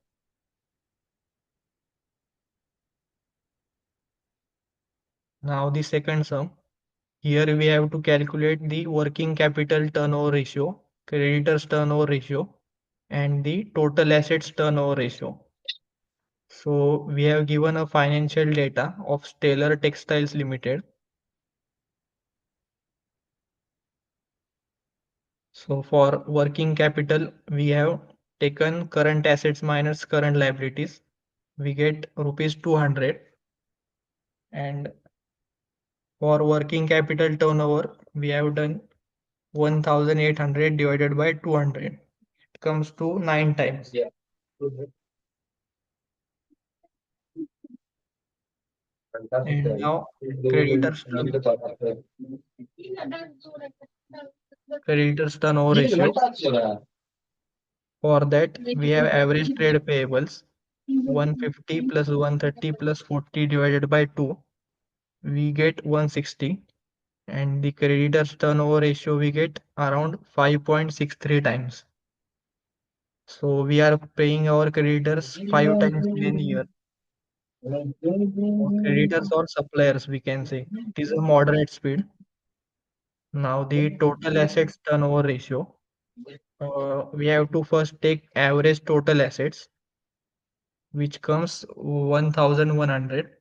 Now the second sum. Here we have to calculate the working capital turnover ratio, creditors turnover ratio, and the total assets turnover ratio. So we have given a financial data of Stellar Textiles Limited. So for working capital, we have taken current assets minus current liabilities. We get rupees 200. And for working capital turnover, we have done 1800 divided by 200. It comes to 9 times. Yeah. And now creditors turnover ratio. For that, we have average trade payables 150 plus 130 plus 40 divided by 2. We get 160. And the creditors turnover ratio we get around 5.63 times. So we are paying our creditors 5 times in a year. Or creditors or suppliers, we can say. It is a moderate speed. Now the total assets turnover ratio. We have to first take average total assets, which comes 1100,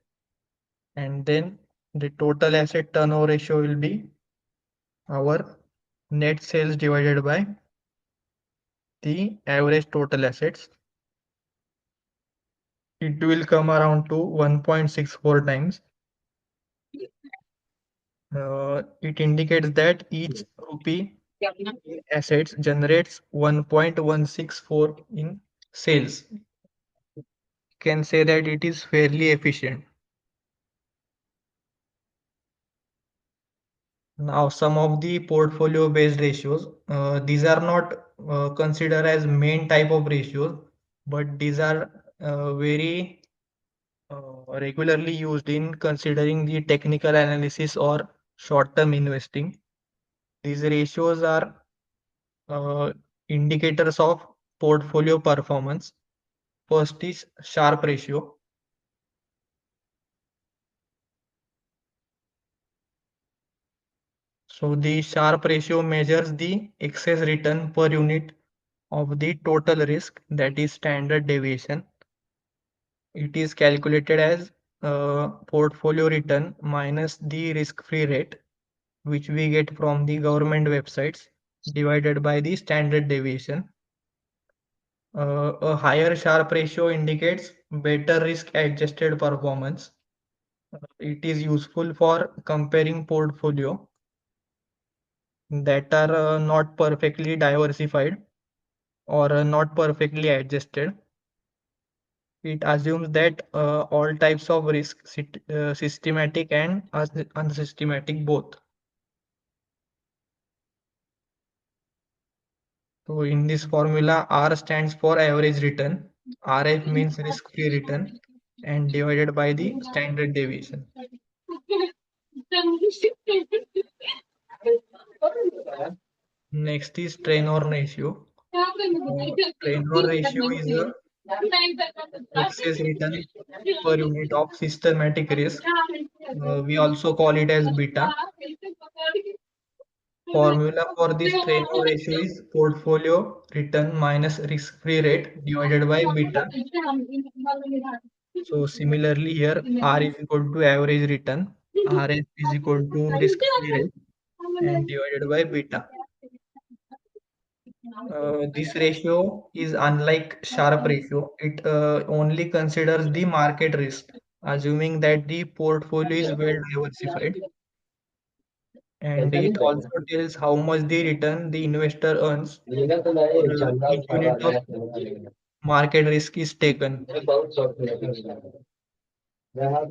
and then the total asset turnover ratio will be our net sales divided by the average total assets. It will come around to 1.64 times. It indicates that each rupee in assets generates 1.164 in sales. Can say that it is fairly efficient. Now, some of the portfolio based ratios, these are not considered as main type of ratios, but these are very regularly used in considering the technical analysis or short term investing. These ratios are indicators of portfolio performance. First is Sharpe ratio. So the Sharpe ratio measures the excess return per unit of the total risk, that is standard deviation. It is calculated as portfolio return minus the risk-free rate, which we get from the government websites, divided by the standard deviation. A higher Sharpe ratio indicates better risk-adjusted performance. It is useful for comparing portfolio that are not perfectly diversified or not perfectly adjusted. It assumes that all types of risk, systematic and unsystematic both. So in this formula, R stands for average return, RF means risk-free return, and divided by the standard deviation. Next is Trainor ratio. Trainor ratio is the excess return per unit of systematic risk. We also call it as beta. Formula for this Trainor ratio is portfolio return minus risk-free rate divided by beta. So similarly here R is equal to average return, RS is equal to risk-free rate and divided by beta. This ratio is unlike Sharpe ratio. It only considers the market risk, assuming that the portfolio is well diversified. And it also tells how much the return the investor earns for each unit of market risk is taken. Now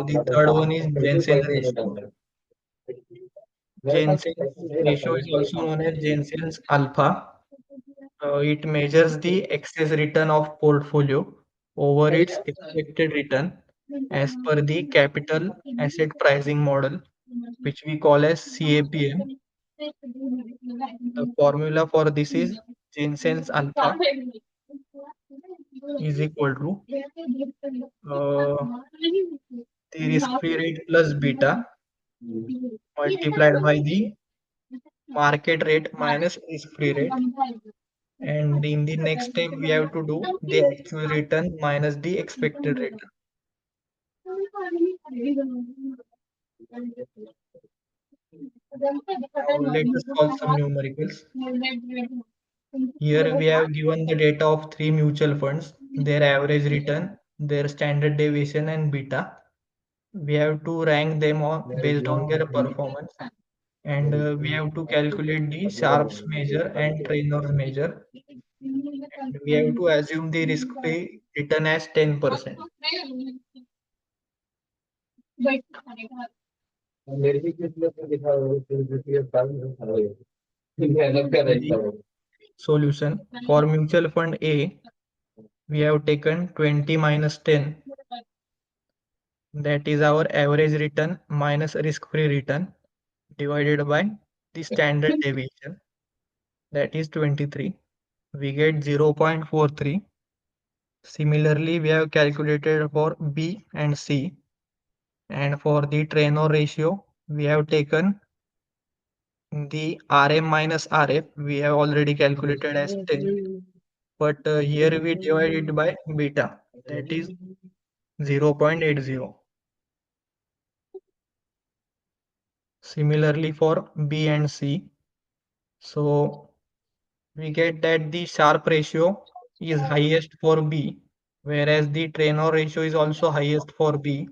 the third one is Jensen ratio. Jensen's ratio is also known as Jensen's alpha. It measures the excess return of portfolio over its expected return as per the capital asset pricing model, which we call as CAPM. The formula for this is Jensen's alpha is equal to uh, the risk-free rate plus beta multiplied by the market rate minus risk-free rate. And in the next step, we have to do the actual return minus the expected return. Now let us solve some numericals. Here we have given the data of three mutual funds, their average return, their standard deviation and beta. We have to rank them on based on their performance, and we have to calculate the Sharpe's measure and Trainor's measure, and we have to assume the risk-free return as 10%. The solution for mutual fund A, we have taken 20 minus 10, that is our average return minus risk-free return divided by the standard deviation, that is 23. We get 0.43. Similarly, we have calculated for B and C, and for the Trainor ratio, we have taken the RM minus RF. We have already calculated as 10, but here we divide it by beta, that is 0.80. Similarly for B and C, so we get that the Sharpe ratio is highest for B, whereas the Trainor ratio is also highest for B.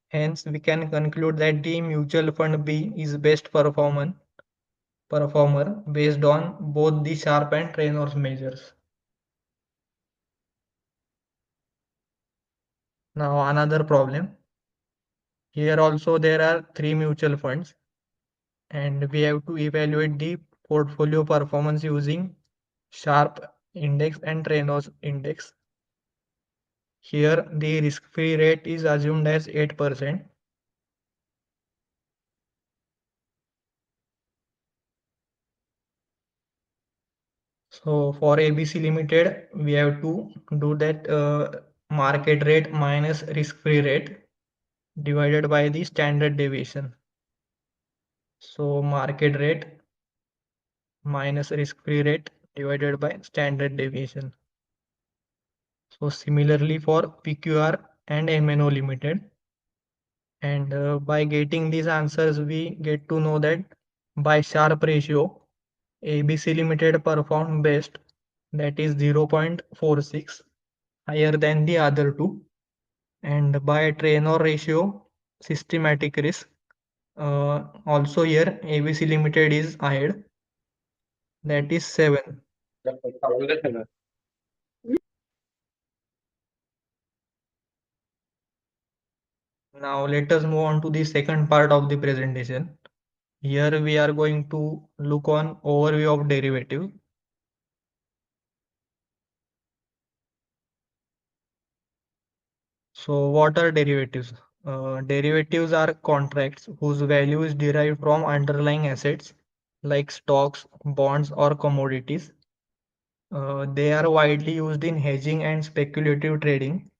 Hence, we can conclude that the mutual fund B is best performer based on both the Sharpe and Trainor's measures. Now another problem. Here also there are three mutual funds, and we have to evaluate the portfolio performance using Sharpe index and Trainor's index. Here the risk-free rate is assumed as 8%. So for ABC Limited, we have to do that market rate minus risk-free rate divided by the standard deviation. So market rate minus risk-free rate divided by standard deviation. So similarly for PQR and MNO Limited. And by getting these answers, we get to know that by Sharpe ratio, ABC Limited performed best, that is 0.46, higher than the other two. And by Trainor ratio, systematic risk, also here ABC Limited is ahead, that is 7. Now let us move on to the second part of the presentation. Here we are going to look on overview of derivative. So what are derivatives? Derivatives are contracts whose value is derived from underlying assets like stocks, bonds, or commodities. They are widely used in hedging and speculative trading.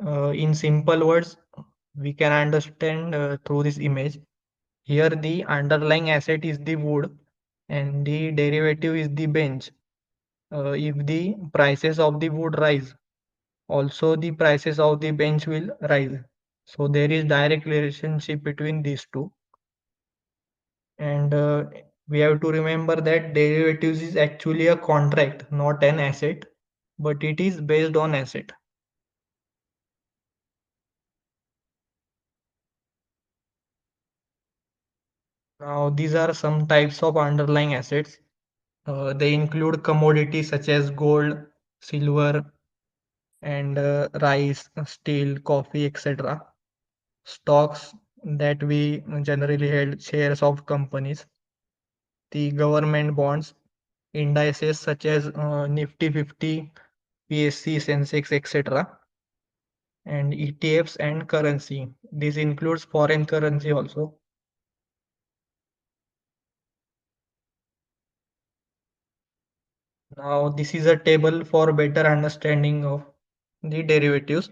In simple words, we can understand through this image. Here, the underlying asset is the wood and the derivative is the bench. If the prices of the wood rise, also the prices of the bench will rise. So there is direct relationship between these two. And we have to remember that derivatives is actually a contract, not an asset, but it is based on asset. Now, these are some types of underlying assets. They include commodities such as gold, silver, and rice, steel, coffee, etc. Stocks that we generally held shares of companies, the government bonds, indices such as Nifty 50, PSC, Sensex, etc., and ETFs and currency. This includes foreign currency also. Now, this is a table for better understanding of the derivatives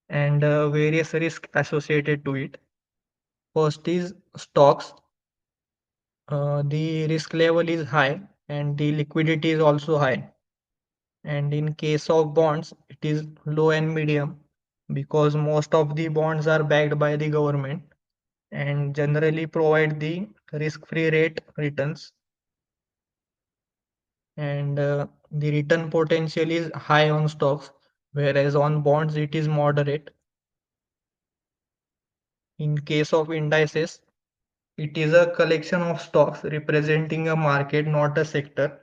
and various risks associated to it. First is stocks. The risk level is high and the liquidity is also high. And in case of bonds, it is low and medium because most of the bonds are backed by the government and generally provide the risk-free rate returns. And the return potential is high on stocks, whereas on bonds it is moderate. In case of indices, it is a collection of stocks representing a market, not a sector.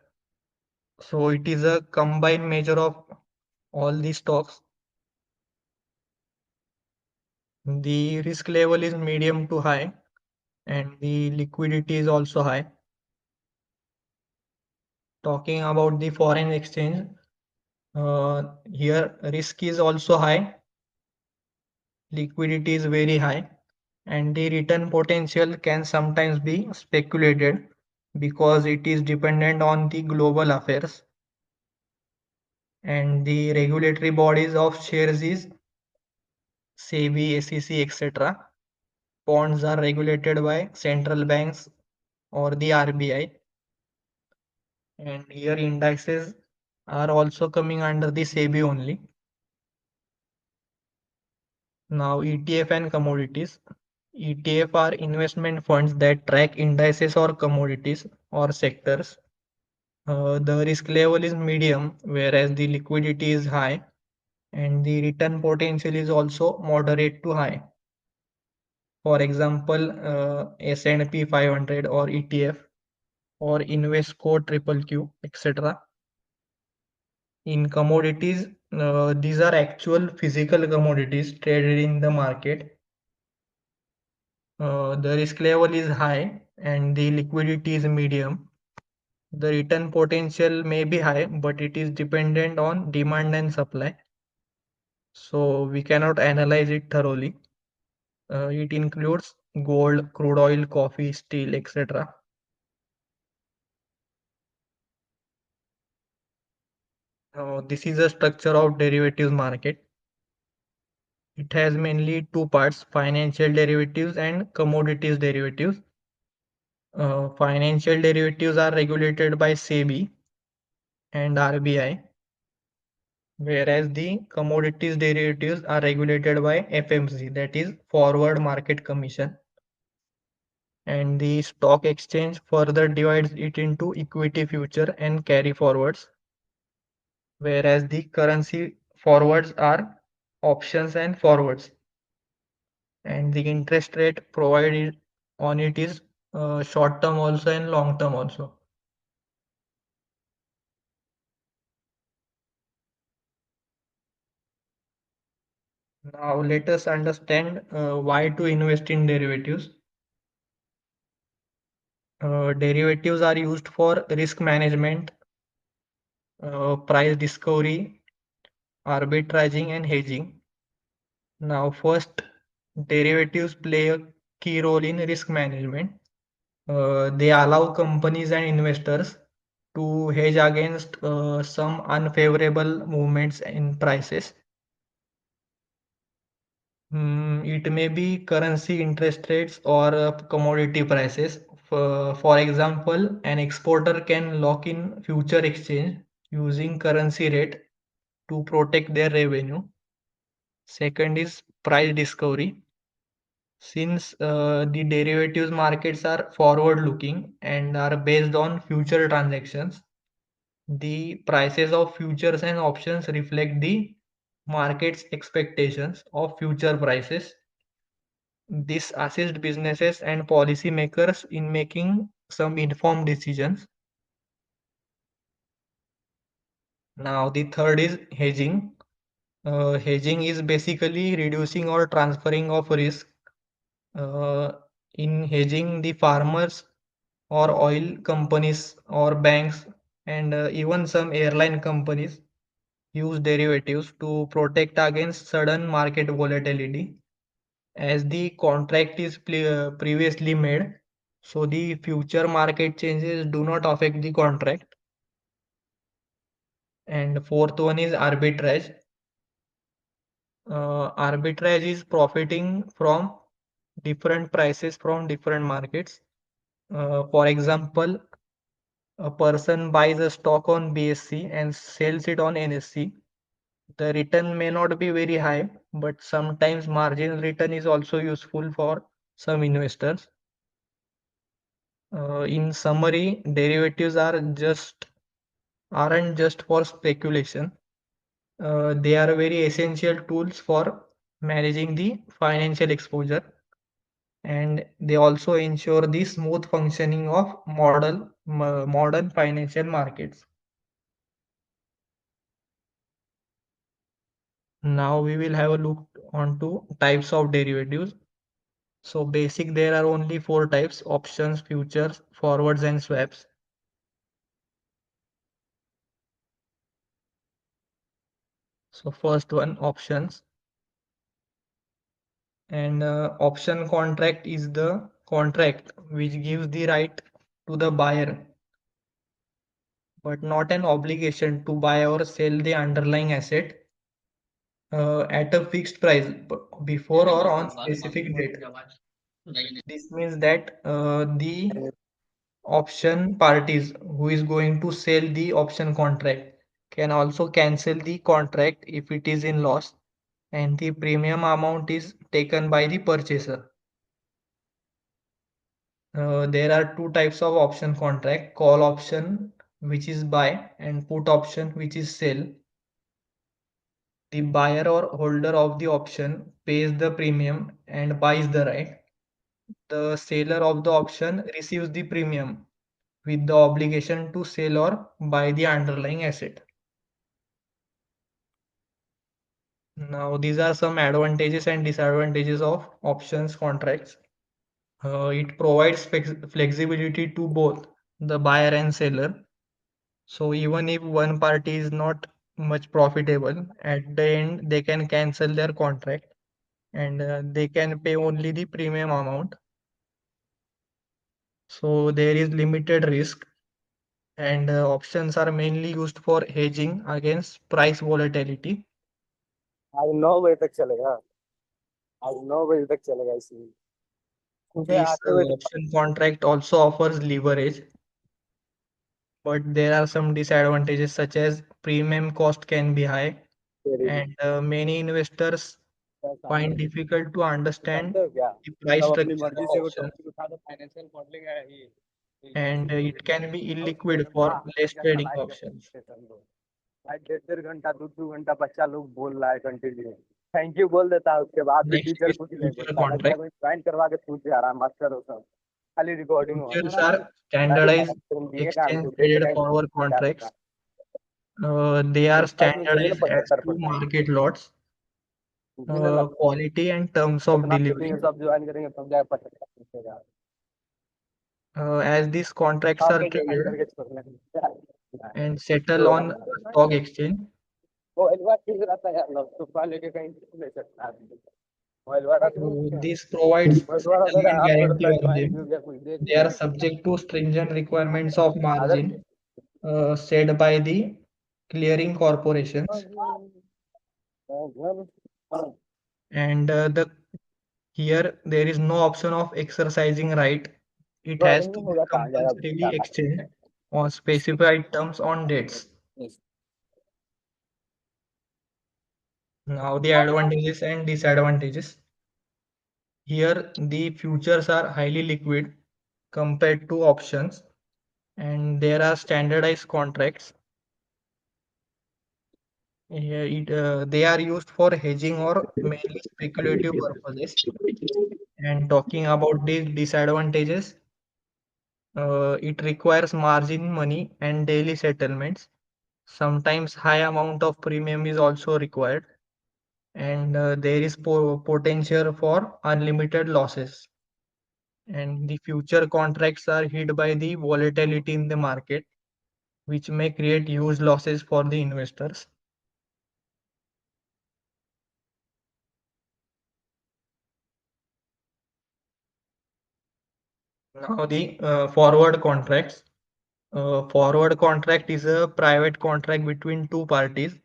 So it is a combined measure of all the stocks. The risk level is medium to high and the liquidity is also high. Talking about the foreign exchange, here risk is also high, liquidity is very high, and the return potential can sometimes be speculated because it is dependent on the global affairs and the regulatory bodies of shares is SEBI, SEC, etc. Bonds are regulated by central banks or the RBI, and here indices are also coming under the SEBI only. Now, ETF and commodities. ETF are investment funds that track indices or commodities or sectors. The risk level is medium, whereas the liquidity is high, and the return potential is also moderate to high. For example, S&P 500 or ETF or Invesco Triple Q, etc. In commodities, these are actual physical commodities traded in the market. The risk level is high and the liquidity is medium. The return potential may be high, but it is dependent on demand and supply. So we cannot analyze it thoroughly. It includes gold, crude oil, coffee, steel, etc. This is a structure of derivatives market. It has mainly two parts, financial derivatives and commodities derivatives. Financial derivatives are regulated by SEBI and RBI, whereas the commodities derivatives are regulated by FMC, that is Forward Market Commission. And the stock exchange further divides it into equity future and carry forwards, whereas the currency forwards are options and forwards. And the interest rate provided on it is short term also and long term also. Now let us understand why to invest in derivatives. Derivatives are used for risk management, price discovery, arbitraging and hedging. Now, first, derivatives play a key role in risk management. They allow companies and investors to hedge against some unfavorable movements in prices. It may be currency interest rates or commodity prices. For example, an exporter can lock in future exchange using currency rate to protect their revenue. Second is price discovery. Since the derivatives markets are forward looking and are based on future transactions, the prices of futures and options reflect the market's expectations of future prices. This assists businesses and policymakers in making some informed decisions. Now, the third is hedging. Hedging is basically reducing or transferring of risk. Uh, in hedging, the farmers or oil companies or banks and even some airline companies use derivatives to protect against sudden market volatility as the contract is previously made, so the future market changes do not affect the contract. And fourth one is arbitrage. Arbitrage is profiting from different prices from different markets. For example, a person buys a stock on BSC and sells it on NSC. The return may not be very high, but sometimes marginal return is also useful for some investors. In summary, derivatives aren't just for speculation. They are very essential tools for managing the financial exposure, and they also ensure the smooth functioning of modern financial markets. Now we will have a look onto types of derivatives. So basic, there are only four types: options, futures, forwards, and swaps. So first one, options. And option contract is the contract which gives the right to the buyer, but not an obligation to buy or sell the underlying asset at a fixed price before or on specific date. This means that the option parties who is going to sell the option contract can also cancel the contract if it is in loss and the premium amount is taken by the purchaser. There are two types of option contract: call option, which is buy, and put option, which is sell. The buyer or holder of the option pays the premium and buys the right. The seller of the option receives the premium with the obligation to sell or buy the underlying asset. Now, these are some advantages and disadvantages of options contracts. It provides flexibility to both the buyer and seller. So even if one party is not much profitable, at the end they can cancel their contract and they can pay only the premium amount. So there is limited risk, and options are mainly used for hedging against price volatility. आज 9 बजे तक चलेगा। आज 9 बजे तक चलेगा इसी सुबह This 8 बजे option contract also offers leverage, but there are some disadvantages such as premium cost can be high, तक and many investors सामने find difficult to understand जानते हो क्या? the price सब अपनी structure मर्जी of से वो options, टॉपिक उठा दो, फाइनेंशियल मॉडलिंग है ये and इसी it can be और उसके illiquid घंटा for less घंटा trading लाइव options. सेशन दो भाई, 1.5 घंटा 2 घंटा बच्चा लोग बोल रहा है कंटिन्यू। थैंक यू बोल देता है, उसके बाद भी Next टीचर is कुछ नहीं future बोलता। लगता है contract. कोई ज्वाइन करवा के पूछ जा रहा है, मास्टर हो सब खाली रिकॉर्डिंग हो Futures रहा है। are भाई standardized दिए काम exchange तो दे traded देगा forward क्या देगा। contracts. They are भाई में चाहिए ना standardized as 75 two percent market lots, मुझे लगता quality and terms है of अपना मीटिंग delivery. सब ज्वाइन करेंगे तब जाए 75 As these contracts are आके ज्वाइन traded करके छोड़ना है। and settle तो on stock exchange, बात ठीक रहता है यार, लैपटॉप लेके कहीं ले सकता है। मोबाइल वाला तो So this provides मोबाइल वाला तो settlement आप guarantee पड़ता है, on ज्वाइन भी them. हो गया, कुछ देख They नहीं are रहे। subject to stringent requirements of आदर margin set by the clearing corporations. And the here there is no option of exercising right. It has to नहीं be होगा कहाँ जाएगा compulsorily exchanged on specified terms on dates. Now the advantages and disadvantages. Here the futures are highly liquid compared to options, and there are standardized contracts. They are used for hedging or mainly speculative purposes. And talking about the disadvantages, it requires margin money and daily settlements. Sometimes high amount of premium is also required, and there is potential for unlimited losses. And the future contracts are hit by the volatility in the market, which may create huge losses for the investors. Now the forward contracts. Forward contract is a private contract between two parties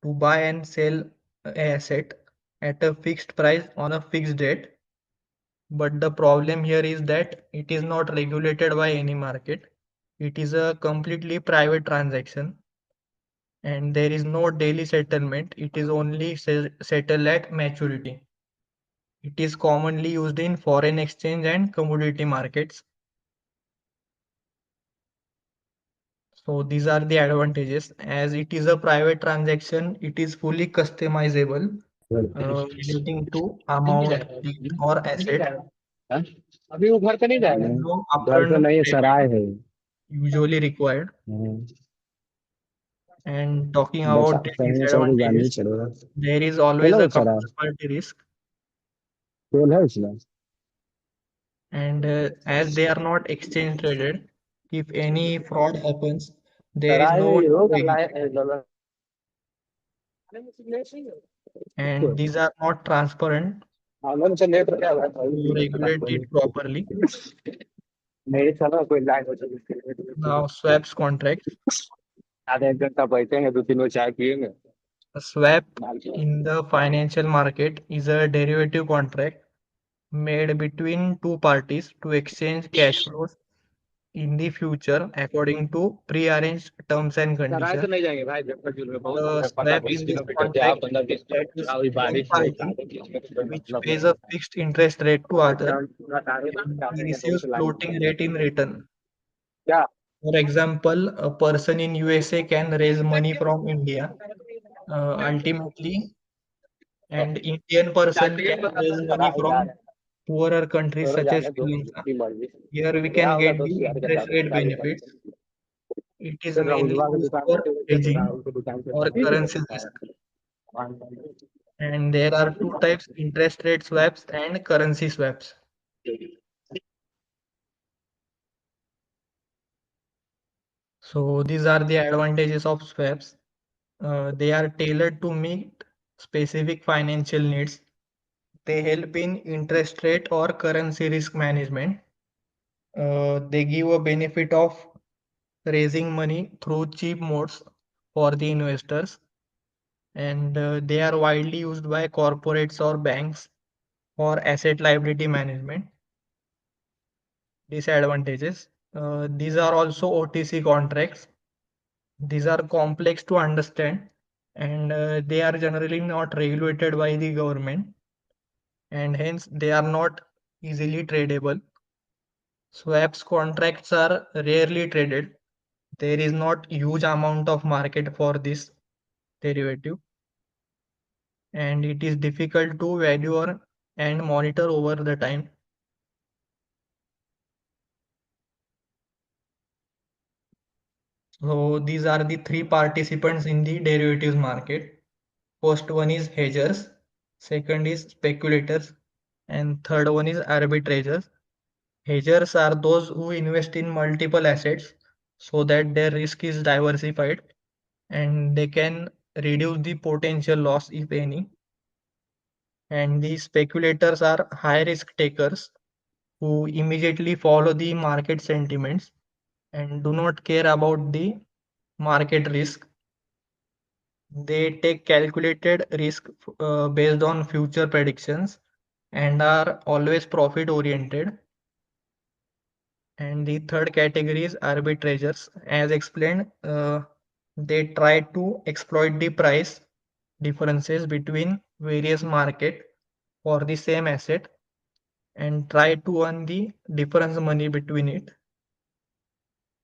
to buy and sell a asset at a fixed price on a fixed date. But the problem here is that it is not regulated by any market. It is a completely private transaction and there is no daily settlement. It is only settled at maturity. It is commonly used in foreign exchange and commodity markets. So these are the advantages. As it is a private transaction, it is fully customizable relating to amount, date, or asset. हाँ? अभी वो घर पे नहीं There जाएगा। is no घर पे upfront नहीं है, सराय payment है। usually required. And talking about बचा the कहीं सबको जानना ही disadvantages, चलेगा। there is always चलो a सराय, counterparty risk. तेल है उसमें। And as they are not exchange traded, if any fraud happens, there is Sarai no में one हीरो to का blame. And these are not transparent आनंद से net क्या हुआ था, to regulate it properly. मेरे चलो कोई लाइन हो जाएगी। Now, swaps contracts. आधे एक घंटा बैठेंगे, दो तीन वो चाय पियेंगे। A swap in the financial market is a derivative contract made between two parties to exchange cash flows in the future according to pre-arranged terms and सराय तो conditions. नहीं जाएंगे भाई, जब में बहुत The है, पंद्रह swap बीस in this किलोमीटर से आप contract पंद्रह बीस that किलोमीटर is अभी one बारिश में party कोई which मतलब pays नहीं a है। fixed interest rate to other पूरा टारगेट and डालेंगे तो receives उसे line floating rate in return. क्या। For example, a person in USA can raise money from India. Ultimately, and Indian person can raise money सराय जा from रहे हैं, poorer countries दोनों such as जाने Sri दो, Lanka. अपनी मर्जी। Here we क्या can होगा, get दोस्त the यार के interest साथ rate चालीस benefits. It is फिर mainly राहुलवा की used दुकान for पे hedging राहुल की दुकान पे or ठीक currency risk. And there are two types, interest rate swaps and currency swaps. So these are the advantages of swaps. They are tailored to meet specific financial needs. They help in interest rate or currency risk management. They give a benefit of raising money through cheap modes for the investors, and they are widely used by corporates or banks for asset liability management. Disadvantages. These are also OTC contracts. These are complex to understand and they are generally not regulated by the government and hence they are not easily tradable. Swaps contracts are rarely traded. There is not huge amount of market for this derivative and it is difficult to value and monitor over the time. So these are the three participants in the derivatives market. First one is hedgers, second is speculators, and third one is arbitrageurs. Hedgers are those who invest in multiple assets so that their risk is diversified and they can reduce the potential loss, if any. And the speculators are high risk takers who immediately follow the market sentiments and do not care about the market risk. They take calculated risk based on future predictions and are always profit oriented. And the third category is arbitrageurs. As explained, they try to exploit the price differences between various market for the same asset and try to earn the difference money between it.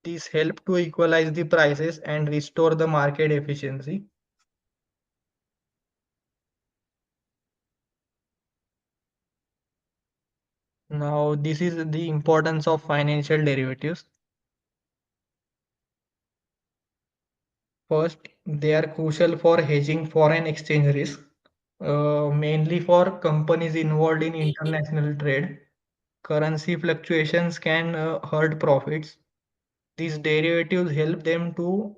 These help to equalize the prices and restore the market efficiency. Now, this is the importance of financial derivatives. First, they are crucial for hedging foreign exchange risk, mainly for companies involved in international trade. Currency fluctuations can hurt profits. These derivatives help them to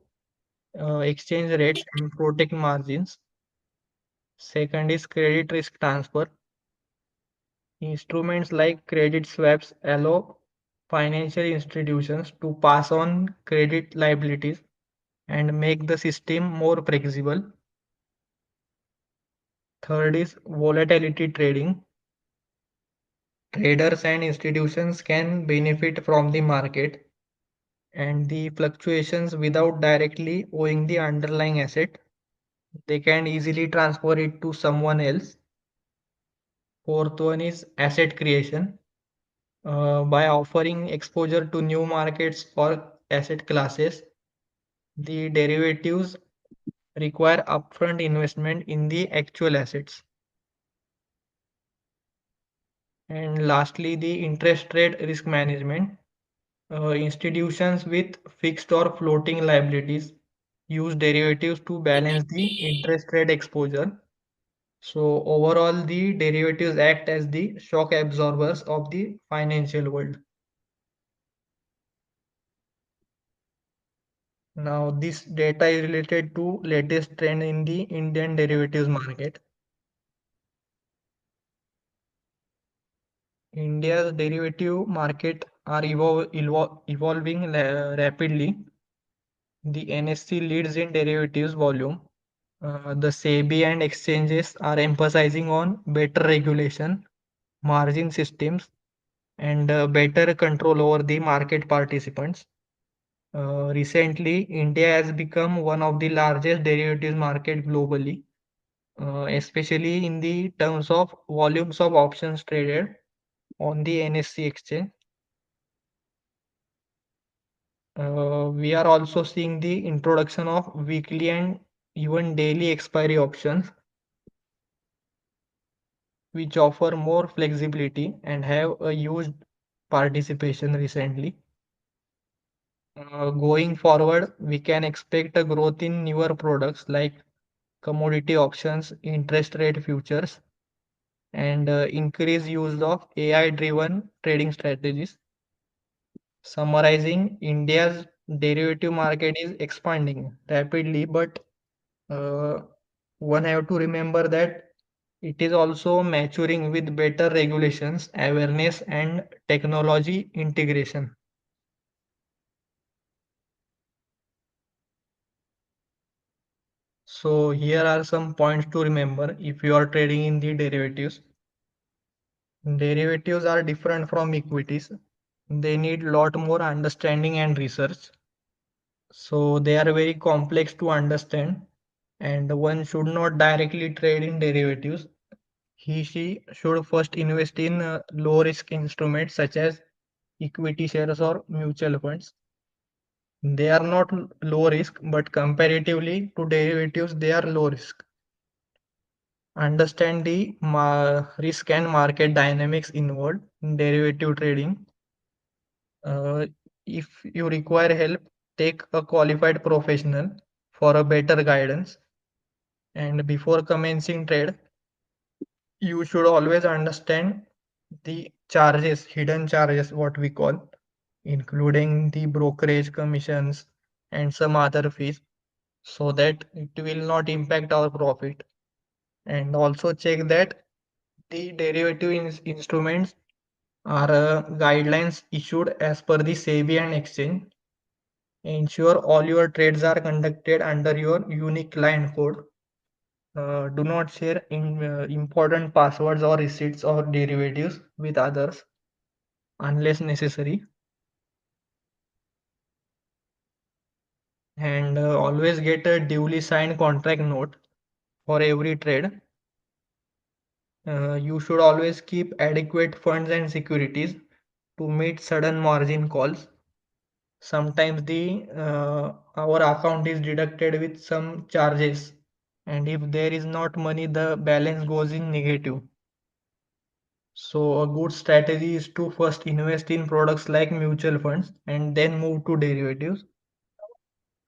exchange rates and protect margins. Second is credit risk transfer. Instruments like credit swaps allow financial institutions to pass on credit liabilities and make the system more flexible. Third is volatility trading. Traders and institutions can benefit from the market and the fluctuations without directly owing the underlying asset. They can easily transfer it to someone else. Fourth one is asset creation. By offering exposure to new markets or asset classes, the derivatives require upfront investment in the actual assets. And lastly, the interest rate risk management. Institutions with fixed or floating liabilities use derivatives to balance the interest rate exposure. So overall, the derivatives act as the shock absorbers of the financial world. Now, this data is related to latest trend in the Indian derivatives market. India's derivative market are evolving rapidly. The NSE leads in derivatives volume. The SEBI and exchanges are emphasizing on better regulation, margin systems, and better control over the market participants. Recently, India has become one of the largest derivatives market globally, especially in the terms of volumes of options traded on the NSE exchange. We are also seeing the introduction of weekly and even daily expiry options, which offer more flexibility and have a huge participation recently. Going forward, we can expect a growth in newer products like commodity options, interest rate futures, and increased use of AI-driven trading strategies. Summarizing, India's derivative market is expanding rapidly, but uh, one have to remember that it is also maturing with better regulations, awareness, and technology integration. So here are some points to remember if you are trading in the derivatives. Derivatives are different from equities. They need lot more understanding and research. So they are very complex to understand and one should not directly trade in derivatives. She should first invest in low risk instruments such as equity shares or mutual funds. They are not low risk, but comparatively to derivatives, they are low risk. Understand the risk and market dynamics involved in derivative trading. Uh, if you require help, take a qualified professional for a better guidance. And before commencing trade, you should always understand the charges, hidden charges, what we call, including the brokerage commissions and some other fees. so that it will not impact our profit. And also check that the derivative instruments are guidelines issued as per the SEBI and exchange. Ensure all your trades are conducted under your unique client code. Do not share important passwords or receipts or derivatives with others unless necessary. And always get a duly signed contract note for every trade. You should always keep adequate funds and securities to meet sudden margin calls. Sometimes the our account is deducted with some charges, and if there is not money, the balance goes in negative. So a good strategy is to first invest in products like mutual funds and then move to derivatives.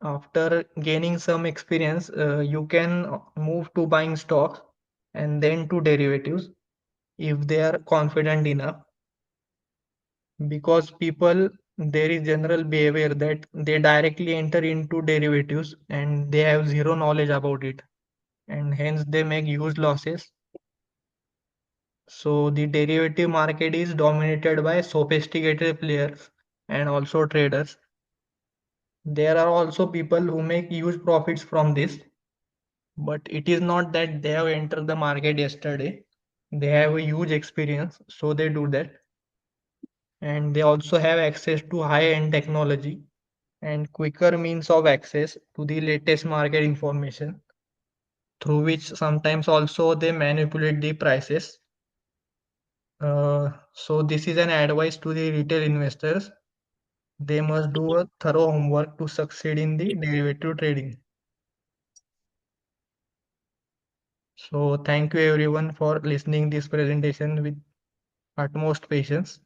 After gaining some experience, you can move to buying stocks and then to derivatives if they are confident enough. Because people, there is general behavior that they directly enter into derivatives and they have zero knowledge about it, and hence they make huge losses. So the derivative market is dominated by sophisticated players and also traders. There are also people who make huge profits from this, but it is not that they have entered the market yesterday. They have a huge experience, so they do that. And they also have access to high-end technology and quicker means of access to the latest market information, through which sometimes also they manipulate the prices. So this is an advice to the retail investors. They must do a thorough homework to succeed in the derivative trading. So thank you everyone for listening this presentation with utmost patience.